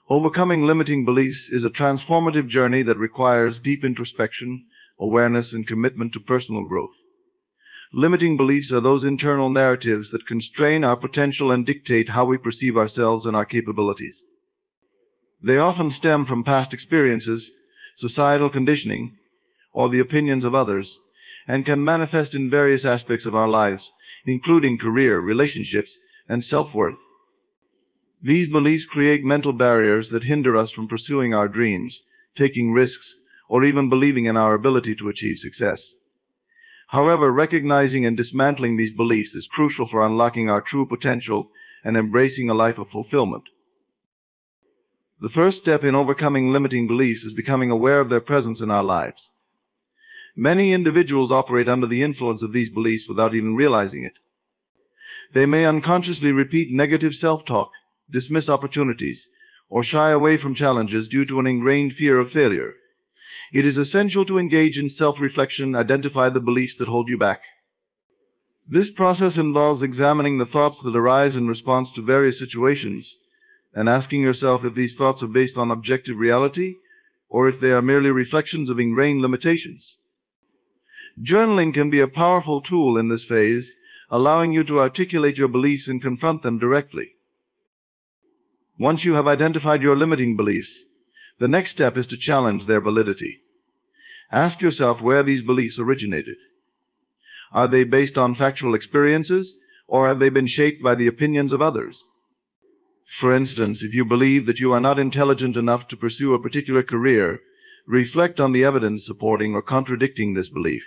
[SPEAKER 1] Overcoming limiting beliefs is a transformative journey that requires deep introspection, awareness, and commitment to personal growth. Limiting beliefs are those internal narratives that constrain our potential and dictate how we perceive ourselves and our capabilities. They often stem from past experiences, societal conditioning, or the opinions of others, and can manifest in various aspects of our lives, including career, relationships, and self-worth. These beliefs create mental barriers that hinder us from pursuing our dreams, taking risks, or even believing in our ability to achieve success. However, recognizing and dismantling these beliefs is crucial for unlocking our true potential and embracing a life of fulfillment. The first step in overcoming limiting beliefs is becoming aware of their presence in our lives. Many individuals operate under the influence of these beliefs without even realizing it. They may unconsciously repeat negative self-talk, dismiss opportunities, or shy away from challenges due to an ingrained fear of failure. It is essential to engage in self-reflection, identify the beliefs that hold you back. This process involves examining the thoughts that arise in response to various situations and asking yourself if these thoughts are based on objective reality or if they are merely reflections of ingrained limitations. Journaling can be a powerful tool in this phase, allowing you to articulate your beliefs and confront them directly. Once you have identified your limiting beliefs, the next step is to challenge their validity. Ask yourself where these beliefs originated. Are they based on factual experiences, or have they been shaped by the opinions of others? For instance, if you believe that you are not intelligent enough to pursue a particular career, reflect on the evidence supporting or contradicting this belief.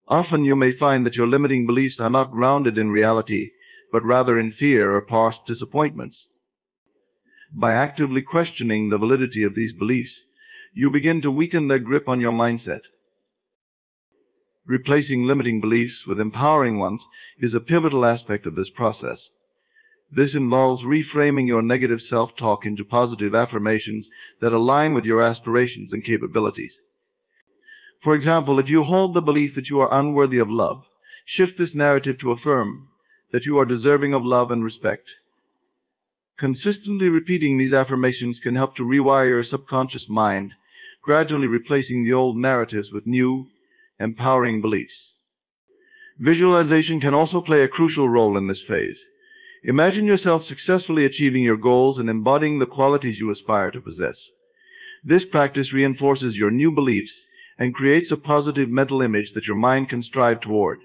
[SPEAKER 1] Often you may find that your limiting beliefs are not grounded in reality, but rather in fear or past disappointments. By actively questioning the validity of these beliefs, you begin to weaken their grip on your mindset. Replacing limiting beliefs with empowering ones is a pivotal aspect of this process. This involves reframing your negative self-talk into positive affirmations that align with your aspirations and capabilities. For example, if you hold the belief that you are unworthy of love, shift this narrative to affirm that you are deserving of love and respect. Consistently repeating these affirmations can help to rewire your subconscious mind, gradually replacing the old narratives with new, empowering beliefs. Visualization can also play a crucial role in this phase. Imagine yourself successfully achieving your goals and embodying the qualities you aspire to possess. This practice reinforces your new beliefs and creates a positive mental image that your mind can strive toward.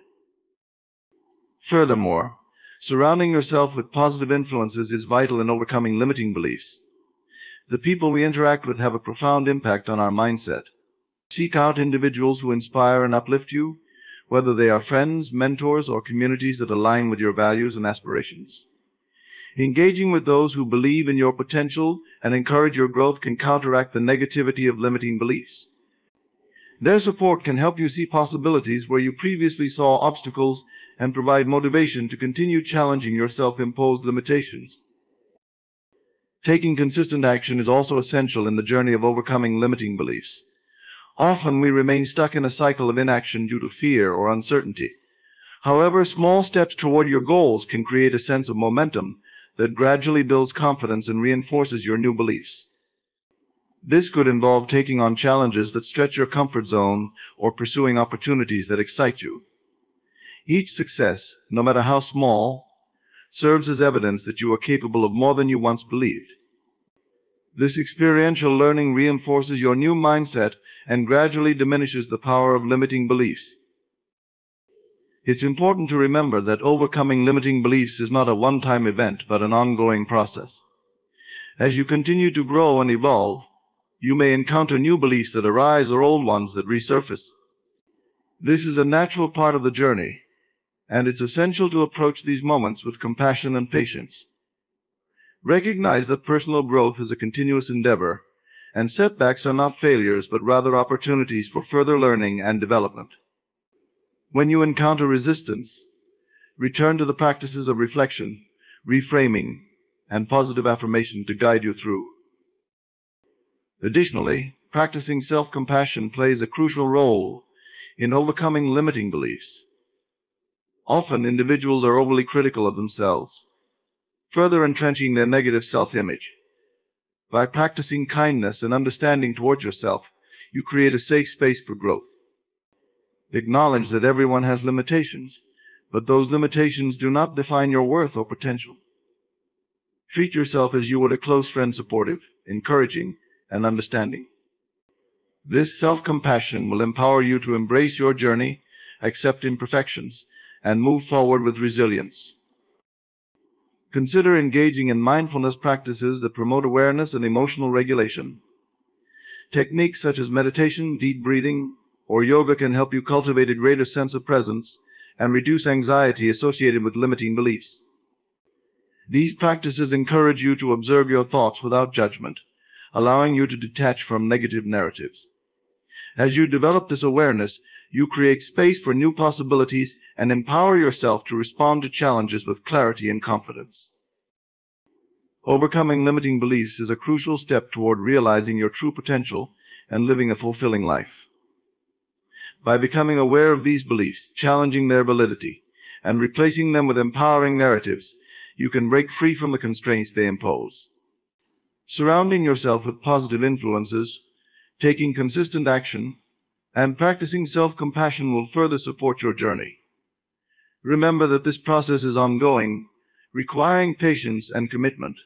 [SPEAKER 1] Furthermore, surrounding yourself with positive influences is vital in overcoming limiting beliefs. The people we interact with have a profound impact on our mindset. Seek out individuals who inspire and uplift you, whether they are friends, mentors, or communities that align with your values and aspirations. Engaging with those who believe in your potential and encourage your growth can counteract the negativity of limiting beliefs. Their support can help you see possibilities where you previously saw obstacles and provide motivation to continue challenging your self-imposed limitations. Taking consistent action is also essential in the journey of overcoming limiting beliefs. Often we remain stuck in a cycle of inaction due to fear or uncertainty. However, small steps toward your goals can create a sense of momentum that gradually builds confidence and reinforces your new beliefs. This could involve taking on challenges that stretch your comfort zone or pursuing opportunities that excite you. Each success, no matter how small, serves as evidence that you are capable of more than you once believed. This experiential learning reinforces your new mindset and gradually diminishes the power of limiting beliefs. It's important to remember that overcoming limiting beliefs is not a one-time event, but an ongoing process. As you continue to grow and evolve, you may encounter new beliefs that arise or old ones that resurface. This is a natural part of the journey, and it's essential to approach these moments with compassion and patience. Recognize that personal growth is a continuous endeavor, and setbacks are not failures, but rather opportunities for further learning and development. When you encounter resistance, return to the practices of reflection, reframing, and positive affirmation to guide you through. Additionally, practicing self-compassion plays a crucial role in overcoming limiting beliefs. Often, individuals are overly critical of themselves, further entrenching their negative self-image. By practicing kindness and understanding towards yourself, you create a safe space for growth. Acknowledge that everyone has limitations, but those limitations do not define your worth or potential. Treat yourself as you would a close friend, supportive, encouraging, and understanding. This self-compassion will empower you to embrace your journey, accept imperfections, and move forward with resilience. Consider engaging in mindfulness practices that promote awareness and emotional regulation. Techniques such as meditation, deep breathing, or yoga can help you cultivate a greater sense of presence and reduce anxiety associated with limiting beliefs. These practices encourage you to observe your thoughts without judgment, allowing you to detach from negative narratives. As you develop this awareness, you create space for new possibilities and empower yourself to respond to challenges with clarity and confidence. Overcoming limiting beliefs is a crucial step toward realizing your true potential and living a fulfilling life. By becoming aware of these beliefs, challenging their validity, and replacing them with empowering narratives, you can break free from the constraints they impose. Surrounding yourself with positive influences, taking consistent action, and practicing self-compassion will further support your journey. Remember that this process is ongoing, requiring patience and commitment.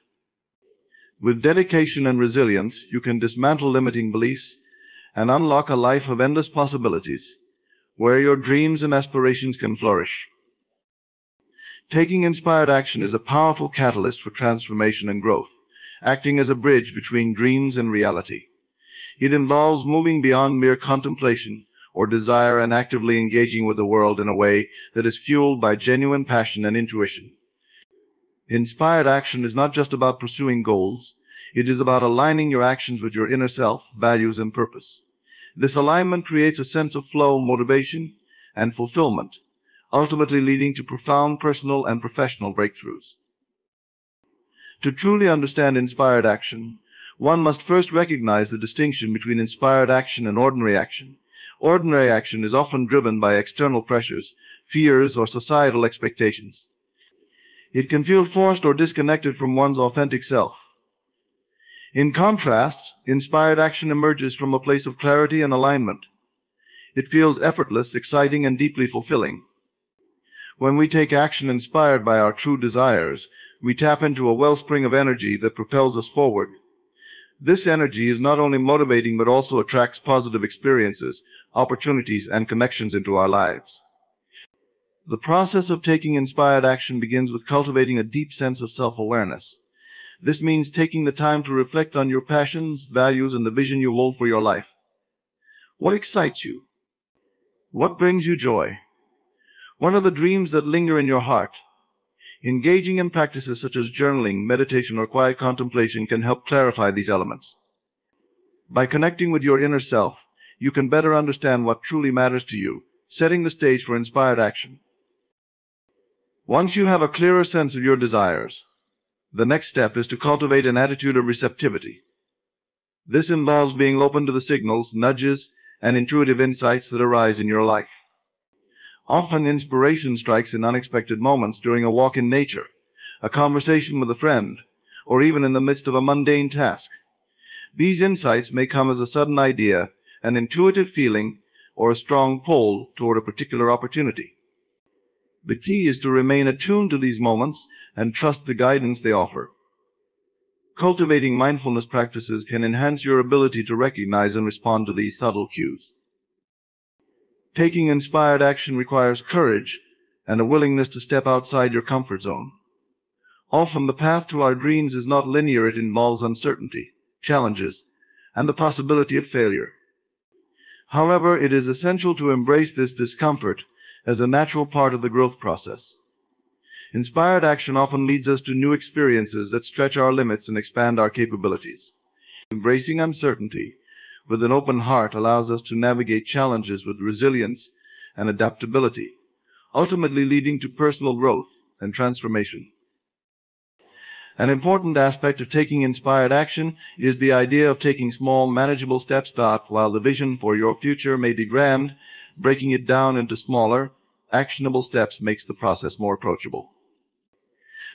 [SPEAKER 1] With dedication and resilience, you can dismantle limiting beliefs and unlock a life of endless possibilities, where your dreams and aspirations can flourish. Taking inspired action is a powerful catalyst for transformation and growth, acting as a bridge between dreams and reality. It involves moving beyond mere contemplation or desire and actively engaging with the world in a way that is fueled by genuine passion and intuition. Inspired action is not just about pursuing goals, it is about aligning your actions with your inner self, values, and purpose. This alignment creates a sense of flow, motivation, and fulfillment, ultimately leading to profound personal and professional breakthroughs. To truly understand inspired action, one must first recognize the distinction between inspired action and ordinary action. Ordinary action is often driven by external pressures, fears, or societal expectations. It can feel forced or disconnected from one's authentic self. In contrast, inspired action emerges from a place of clarity and alignment. It feels effortless, exciting, and deeply fulfilling. When we take action inspired by our true desires, we tap into a wellspring of energy that propels us forward. This energy is not only motivating but also attracts positive experiences, opportunities, and connections into our lives. The process of taking inspired action begins with cultivating a deep sense of self-awareness. This means taking the time to reflect on your passions, values, and the vision you hold for your life. What excites you? What brings you joy? What are the dreams that linger in your heart? Engaging in practices such as journaling, meditation, or quiet contemplation can help clarify these elements. By connecting with your inner self, you can better understand what truly matters to you, setting the stage for inspired action. Once you have a clearer sense of your desires, the next step is to cultivate an attitude of receptivity. This involves being open to the signals, nudges, and intuitive insights that arise in your life. Often inspiration strikes in unexpected moments during a walk in nature, a conversation with a friend, or even in the midst of a mundane task. These insights may come as a sudden idea, an intuitive feeling, or a strong pull toward a particular opportunity. The key is to remain attuned to these moments and trust the guidance they offer. Cultivating mindfulness practices can enhance your ability to recognize and respond to these subtle cues. Taking inspired action requires courage and a willingness to step outside your comfort zone. Often the path to our dreams is not linear. It involves uncertainty, challenges, and the possibility of failure. However, it is essential to embrace this discomfort as a natural part of the growth process. Inspired action often leads us to new experiences that stretch our limits and expand our capabilities. Embracing uncertainty with an open heart allows us to navigate challenges with resilience and adaptability, ultimately leading to personal growth and transformation. An important aspect of taking inspired action is the idea of taking small, manageable steps. While the vision for your future may be grand, breaking it down into smaller, actionable steps makes the process more approachable.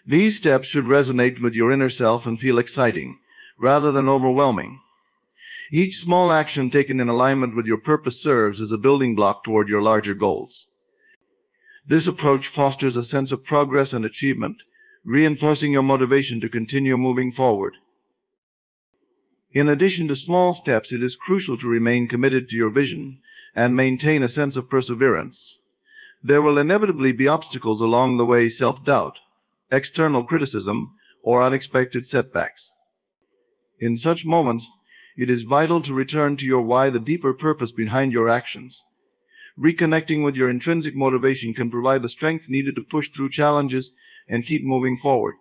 [SPEAKER 1] These steps should resonate with your inner self and feel exciting, rather than overwhelming. Each small action taken in alignment with your purpose serves as a building block toward your larger goals. This approach fosters a sense of progress and achievement, reinforcing your motivation to continue moving forward. In addition to small steps, it is crucial to remain committed to your vision and maintain a sense of perseverance. There will inevitably be obstacles along the way: self-doubt, external criticism, or unexpected setbacks. In such moments, it is vital to return to your why, the deeper purpose behind your actions. Reconnecting with your intrinsic motivation can provide the strength needed to push through challenges and keep moving forward.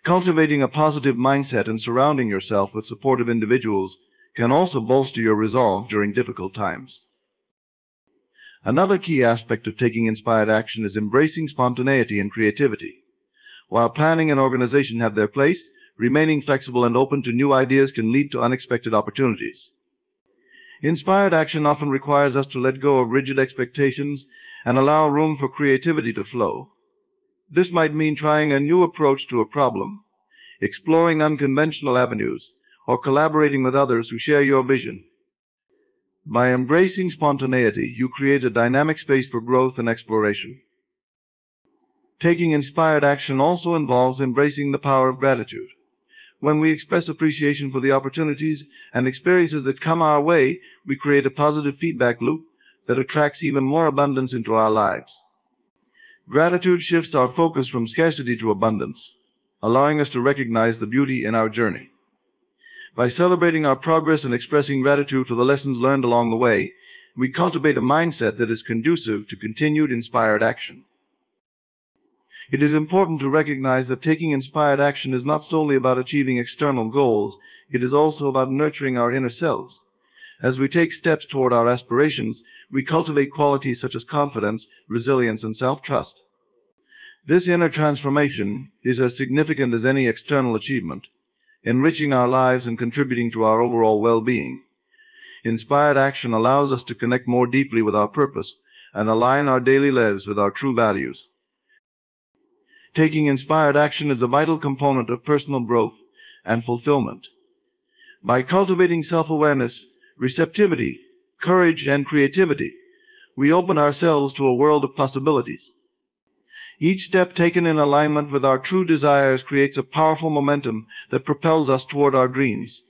[SPEAKER 1] Cultivating a positive mindset and surrounding yourself with supportive individuals can also bolster your resolve during difficult times. Another key aspect of taking inspired action is embracing spontaneity and creativity. While planning and organization have their place, remaining flexible and open to new ideas can lead to unexpected opportunities. Inspired action often requires us to let go of rigid expectations and allow room for creativity to flow. This might mean trying a new approach to a problem, exploring unconventional avenues, or collaborating with others who share your vision. By embracing spontaneity, you create a dynamic space for growth and exploration. Taking inspired action also involves embracing the power of gratitude. When we express appreciation for the opportunities and experiences that come our way, we create a positive feedback loop that attracts even more abundance into our lives. Gratitude shifts our focus from scarcity to abundance, allowing us to recognize the beauty in our journey. By celebrating our progress and expressing gratitude for the lessons learned along the way, we cultivate a mindset that is conducive to continued inspired action. It is important to recognize that taking inspired action is not solely about achieving external goals, it is also about nurturing our inner selves. As we take steps toward our aspirations, we cultivate qualities such as confidence, resilience, and self-trust. This inner transformation is as significant as any external achievement, enriching our lives and contributing to our overall well-being. Inspired action allows us to connect more deeply with our purpose and align our daily lives with our true values. Taking inspired action is a vital component of personal growth and fulfillment. By cultivating self-awareness, receptivity, courage, and creativity, we open ourselves to a world of possibilities. Each step taken in alignment with our true desires creates a powerful momentum that propels us toward our dreams.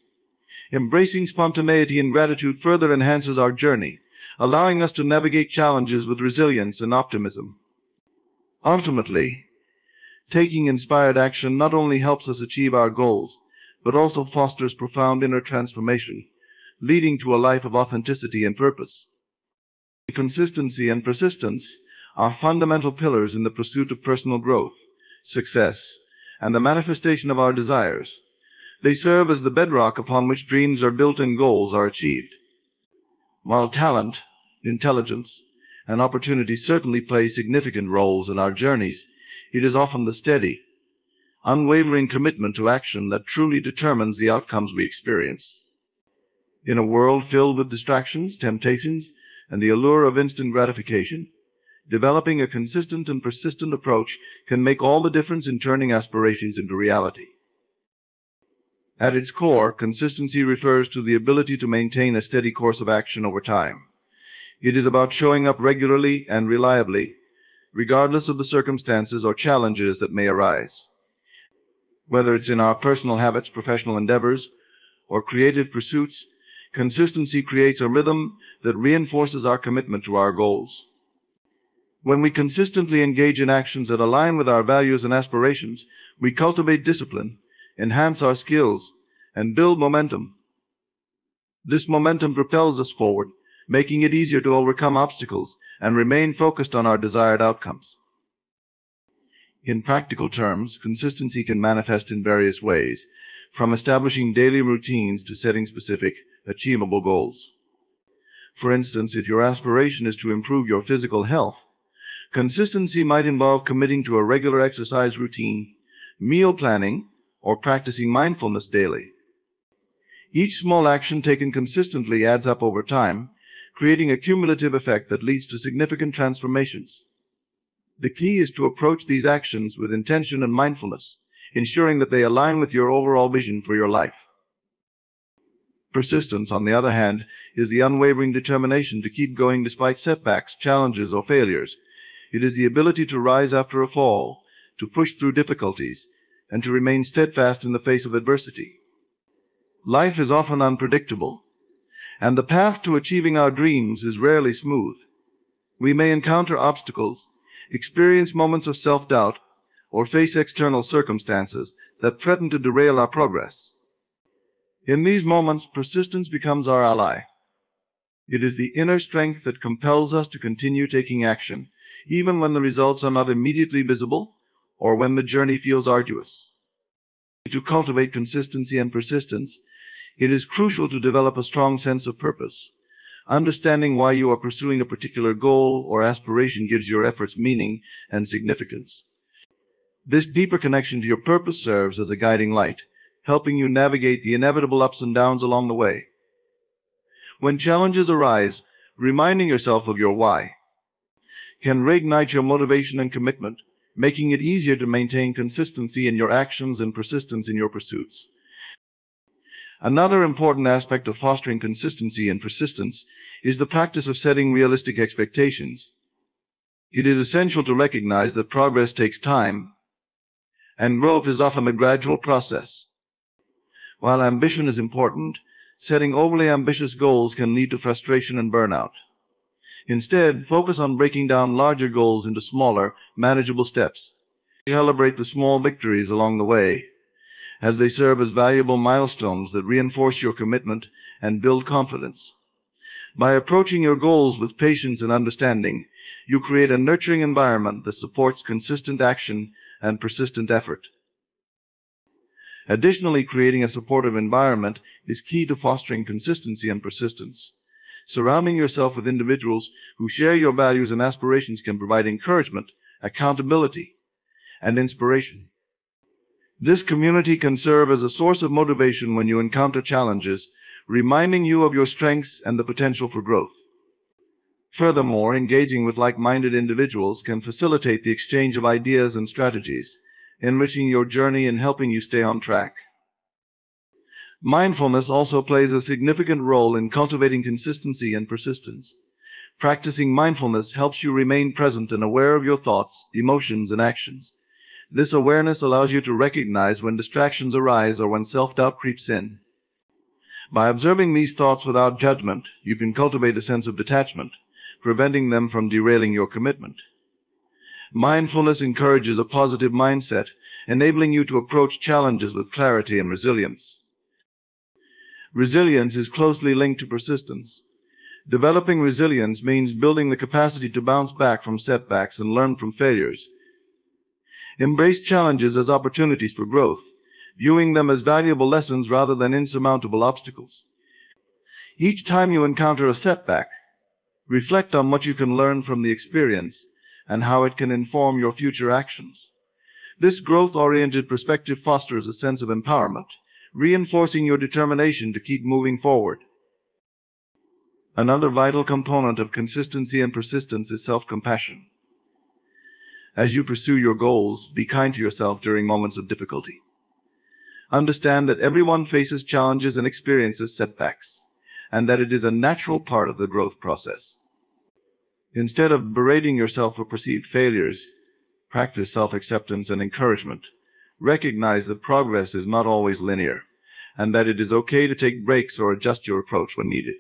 [SPEAKER 1] Embracing spontaneity and gratitude further enhances our journey, allowing us to navigate challenges with resilience and optimism. Ultimately, taking inspired action not only helps us achieve our goals, but also fosters profound inner transformation, leading to a life of authenticity and purpose. Consistency and persistence are fundamental pillars in the pursuit of personal growth, success, and the manifestation of our desires. They serve as the bedrock upon which dreams are built and goals are achieved. While talent, intelligence, and opportunity certainly play significant roles in our journeys, it is often the steady, unwavering commitment to action that truly determines the outcomes we experience. In a world filled with distractions, temptations, and the allure of instant gratification, developing a consistent and persistent approach can make all the difference in turning aspirations into reality. At its core, consistency refers to the ability to maintain a steady course of action over time. It is about showing up regularly and reliably, regardless of the circumstances or challenges that may arise. Whether it's in our personal habits, professional endeavors, or creative pursuits, consistency creates a rhythm that reinforces our commitment to our goals. When we consistently engage in actions that align with our values and aspirations, we cultivate discipline, enhance our skills, and build momentum. This momentum propels us forward, making it easier to overcome obstacles and remain focused on our desired outcomes. In practical terms, consistency can manifest in various ways, from establishing daily routines to setting specific, achievable goals. For instance, if your aspiration is to improve your physical health, consistency might involve committing to a regular exercise routine, meal planning, or practicing mindfulness daily. Each small action taken consistently adds up over time, creating a cumulative effect that leads to significant transformations. The key is to approach these actions with intention and mindfulness, ensuring that they align with your overall vision for your life. Persistence, on the other hand, is the unwavering determination to keep going despite setbacks, challenges, or failures. It is the ability to rise after a fall, to push through difficulties, and to remain steadfast in the face of adversity. Life is often unpredictable, and the path to achieving our dreams is rarely smooth. We may encounter obstacles, experience moments of self-doubt, or face external circumstances that threaten to derail our progress. In these moments, persistence becomes our ally. It is the inner strength that compels us to continue taking action, even when the results are not immediately visible or when the journey feels arduous. To cultivate consistency and persistence, it is crucial to develop a strong sense of purpose. Understanding why you are pursuing a particular goal or aspiration gives your efforts meaning and significance. This deeper connection to your purpose serves as a guiding light, helping you navigate the inevitable ups and downs along the way. When challenges arise, reminding yourself of your why can reignite your motivation and commitment, making it easier to maintain consistency in your actions and persistence in your pursuits. Another important aspect of fostering consistency and persistence is the practice of setting realistic expectations. It is essential to recognize that progress takes time, and growth is often a gradual process. While ambition is important, setting overly ambitious goals can lead to frustration and burnout. Instead, focus on breaking down larger goals into smaller, manageable steps. Celebrate the small victories along the way, as they serve as valuable milestones that reinforce your commitment and build confidence. By approaching your goals with patience and understanding, you create a nurturing environment that supports consistent action and persistent effort. Additionally, creating a supportive environment is key to fostering consistency and persistence. Surrounding yourself with individuals who share your values and aspirations can provide encouragement, accountability, and inspiration. This community can serve as a source of motivation when you encounter challenges, reminding you of your strengths and the potential for growth. Furthermore, engaging with like-minded individuals can facilitate the exchange of ideas and strategies, enriching your journey and helping you stay on track. Mindfulness also plays a significant role in cultivating consistency and persistence. Practicing mindfulness helps you remain present and aware of your thoughts, emotions, and actions. This awareness allows you to recognize when distractions arise or when self-doubt creeps in. By observing these thoughts without judgment, you can cultivate a sense of detachment, preventing them from derailing your commitment. Mindfulness encourages a positive mindset, enabling you to approach challenges with clarity and resilience. Resilience is closely linked to persistence. Developing resilience means building the capacity to bounce back from setbacks and learn from failures. Embrace challenges as opportunities for growth, viewing them as valuable lessons rather than insurmountable obstacles. Each time you encounter a setback, reflect on what you can learn from the experience and how it can inform your future actions. This growth-oriented perspective fosters a sense of empowerment, reinforcing your determination to keep moving forward. Another vital component of consistency and persistence is self-compassion. As you pursue your goals, be kind to yourself during moments of difficulty. Understand that everyone faces challenges and experiences setbacks, and that it is a natural part of the growth process. Instead of berating yourself for perceived failures, practice self-acceptance and encouragement. Recognize that progress is not always linear, and that it is okay to take breaks or adjust your approach when needed.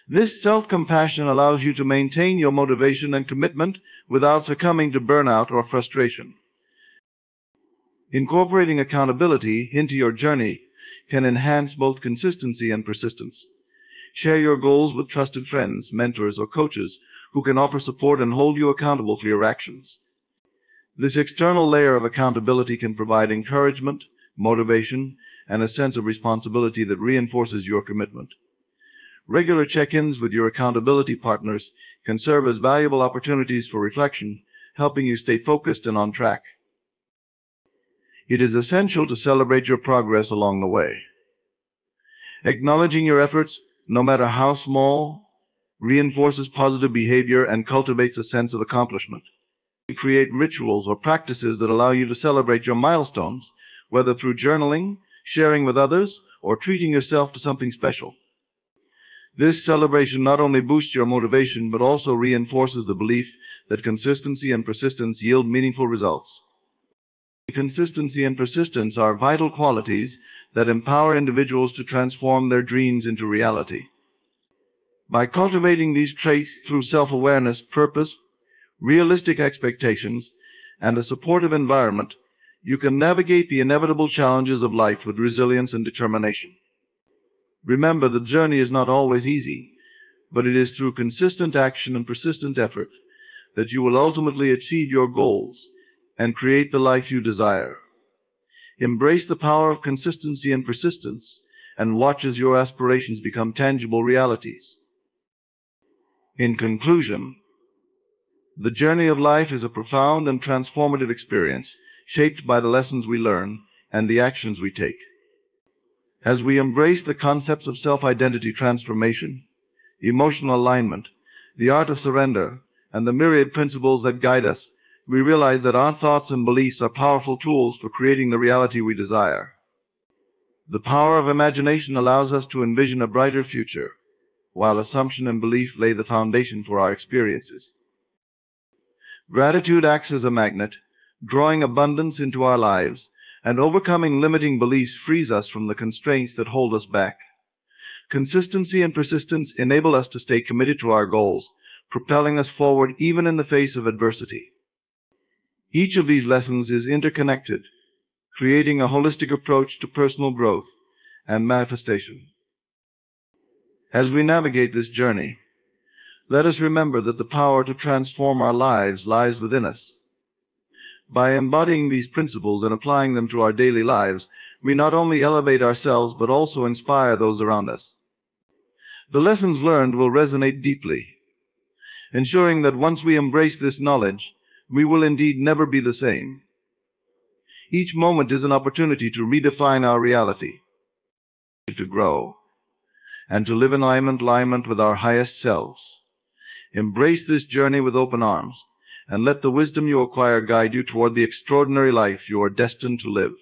[SPEAKER 1] This self-compassion allows you to maintain your motivation and commitment without succumbing to burnout or frustration. Incorporating accountability into your journey can enhance both consistency and persistence. Share your goals with trusted friends, mentors, or coaches who can offer support and hold you accountable for your actions. This external layer of accountability can provide encouragement, motivation, and a sense of responsibility that reinforces your commitment. Regular check-ins with your accountability partners can serve as valuable opportunities for reflection, helping you stay focused and on track. It is essential to celebrate your progress along the way. Acknowledging your efforts, no matter how small, reinforces positive behavior and cultivates a sense of accomplishment. Create rituals or practices that allow you to celebrate your milestones, whether through journaling, sharing with others, or treating yourself to something special. This celebration not only boosts your motivation, but also reinforces the belief that consistency and persistence yield meaningful results. Consistency and persistence are vital qualities that empower individuals to transform their dreams into reality. By cultivating these traits through self-awareness, purpose, realistic expectations, and a supportive environment, you can navigate the inevitable challenges of life with resilience and determination. Remember, the journey is not always easy, but it is through consistent action and persistent effort that you will ultimately achieve your goals and create the life you desire. Embrace the power of consistency and persistence, and watch as your aspirations become tangible realities. In conclusion, the journey of life is a profound and transformative experience, shaped by the lessons we learn and the actions we take. As we embrace the concepts of self-identity transformation, emotional alignment, the art of surrender, and the myriad principles that guide us, we realize that our thoughts and beliefs are powerful tools for creating the reality we desire. The power of imagination allows us to envision a brighter future, while assumption and belief lay the foundation for our experiences. Gratitude acts as a magnet, drawing abundance into our lives, and overcoming limiting beliefs frees us from the constraints that hold us back. Consistency and persistence enable us to stay committed to our goals, propelling us forward even in the face of adversity. Each of these lessons is interconnected, creating a holistic approach to personal growth and manifestation. As we navigate this journey, let us remember that the power to transform our lives lies within us. By embodying these principles and applying them to our daily lives, we not only elevate ourselves but also inspire those around us. The lessons learned will resonate deeply, ensuring that once we embrace this knowledge, we will indeed never be the same. Each moment is an opportunity to redefine our reality, to grow, and to live in alignment with our highest selves. Embrace this journey with open arms, and let the wisdom you acquire guide you toward the extraordinary life you are destined to live.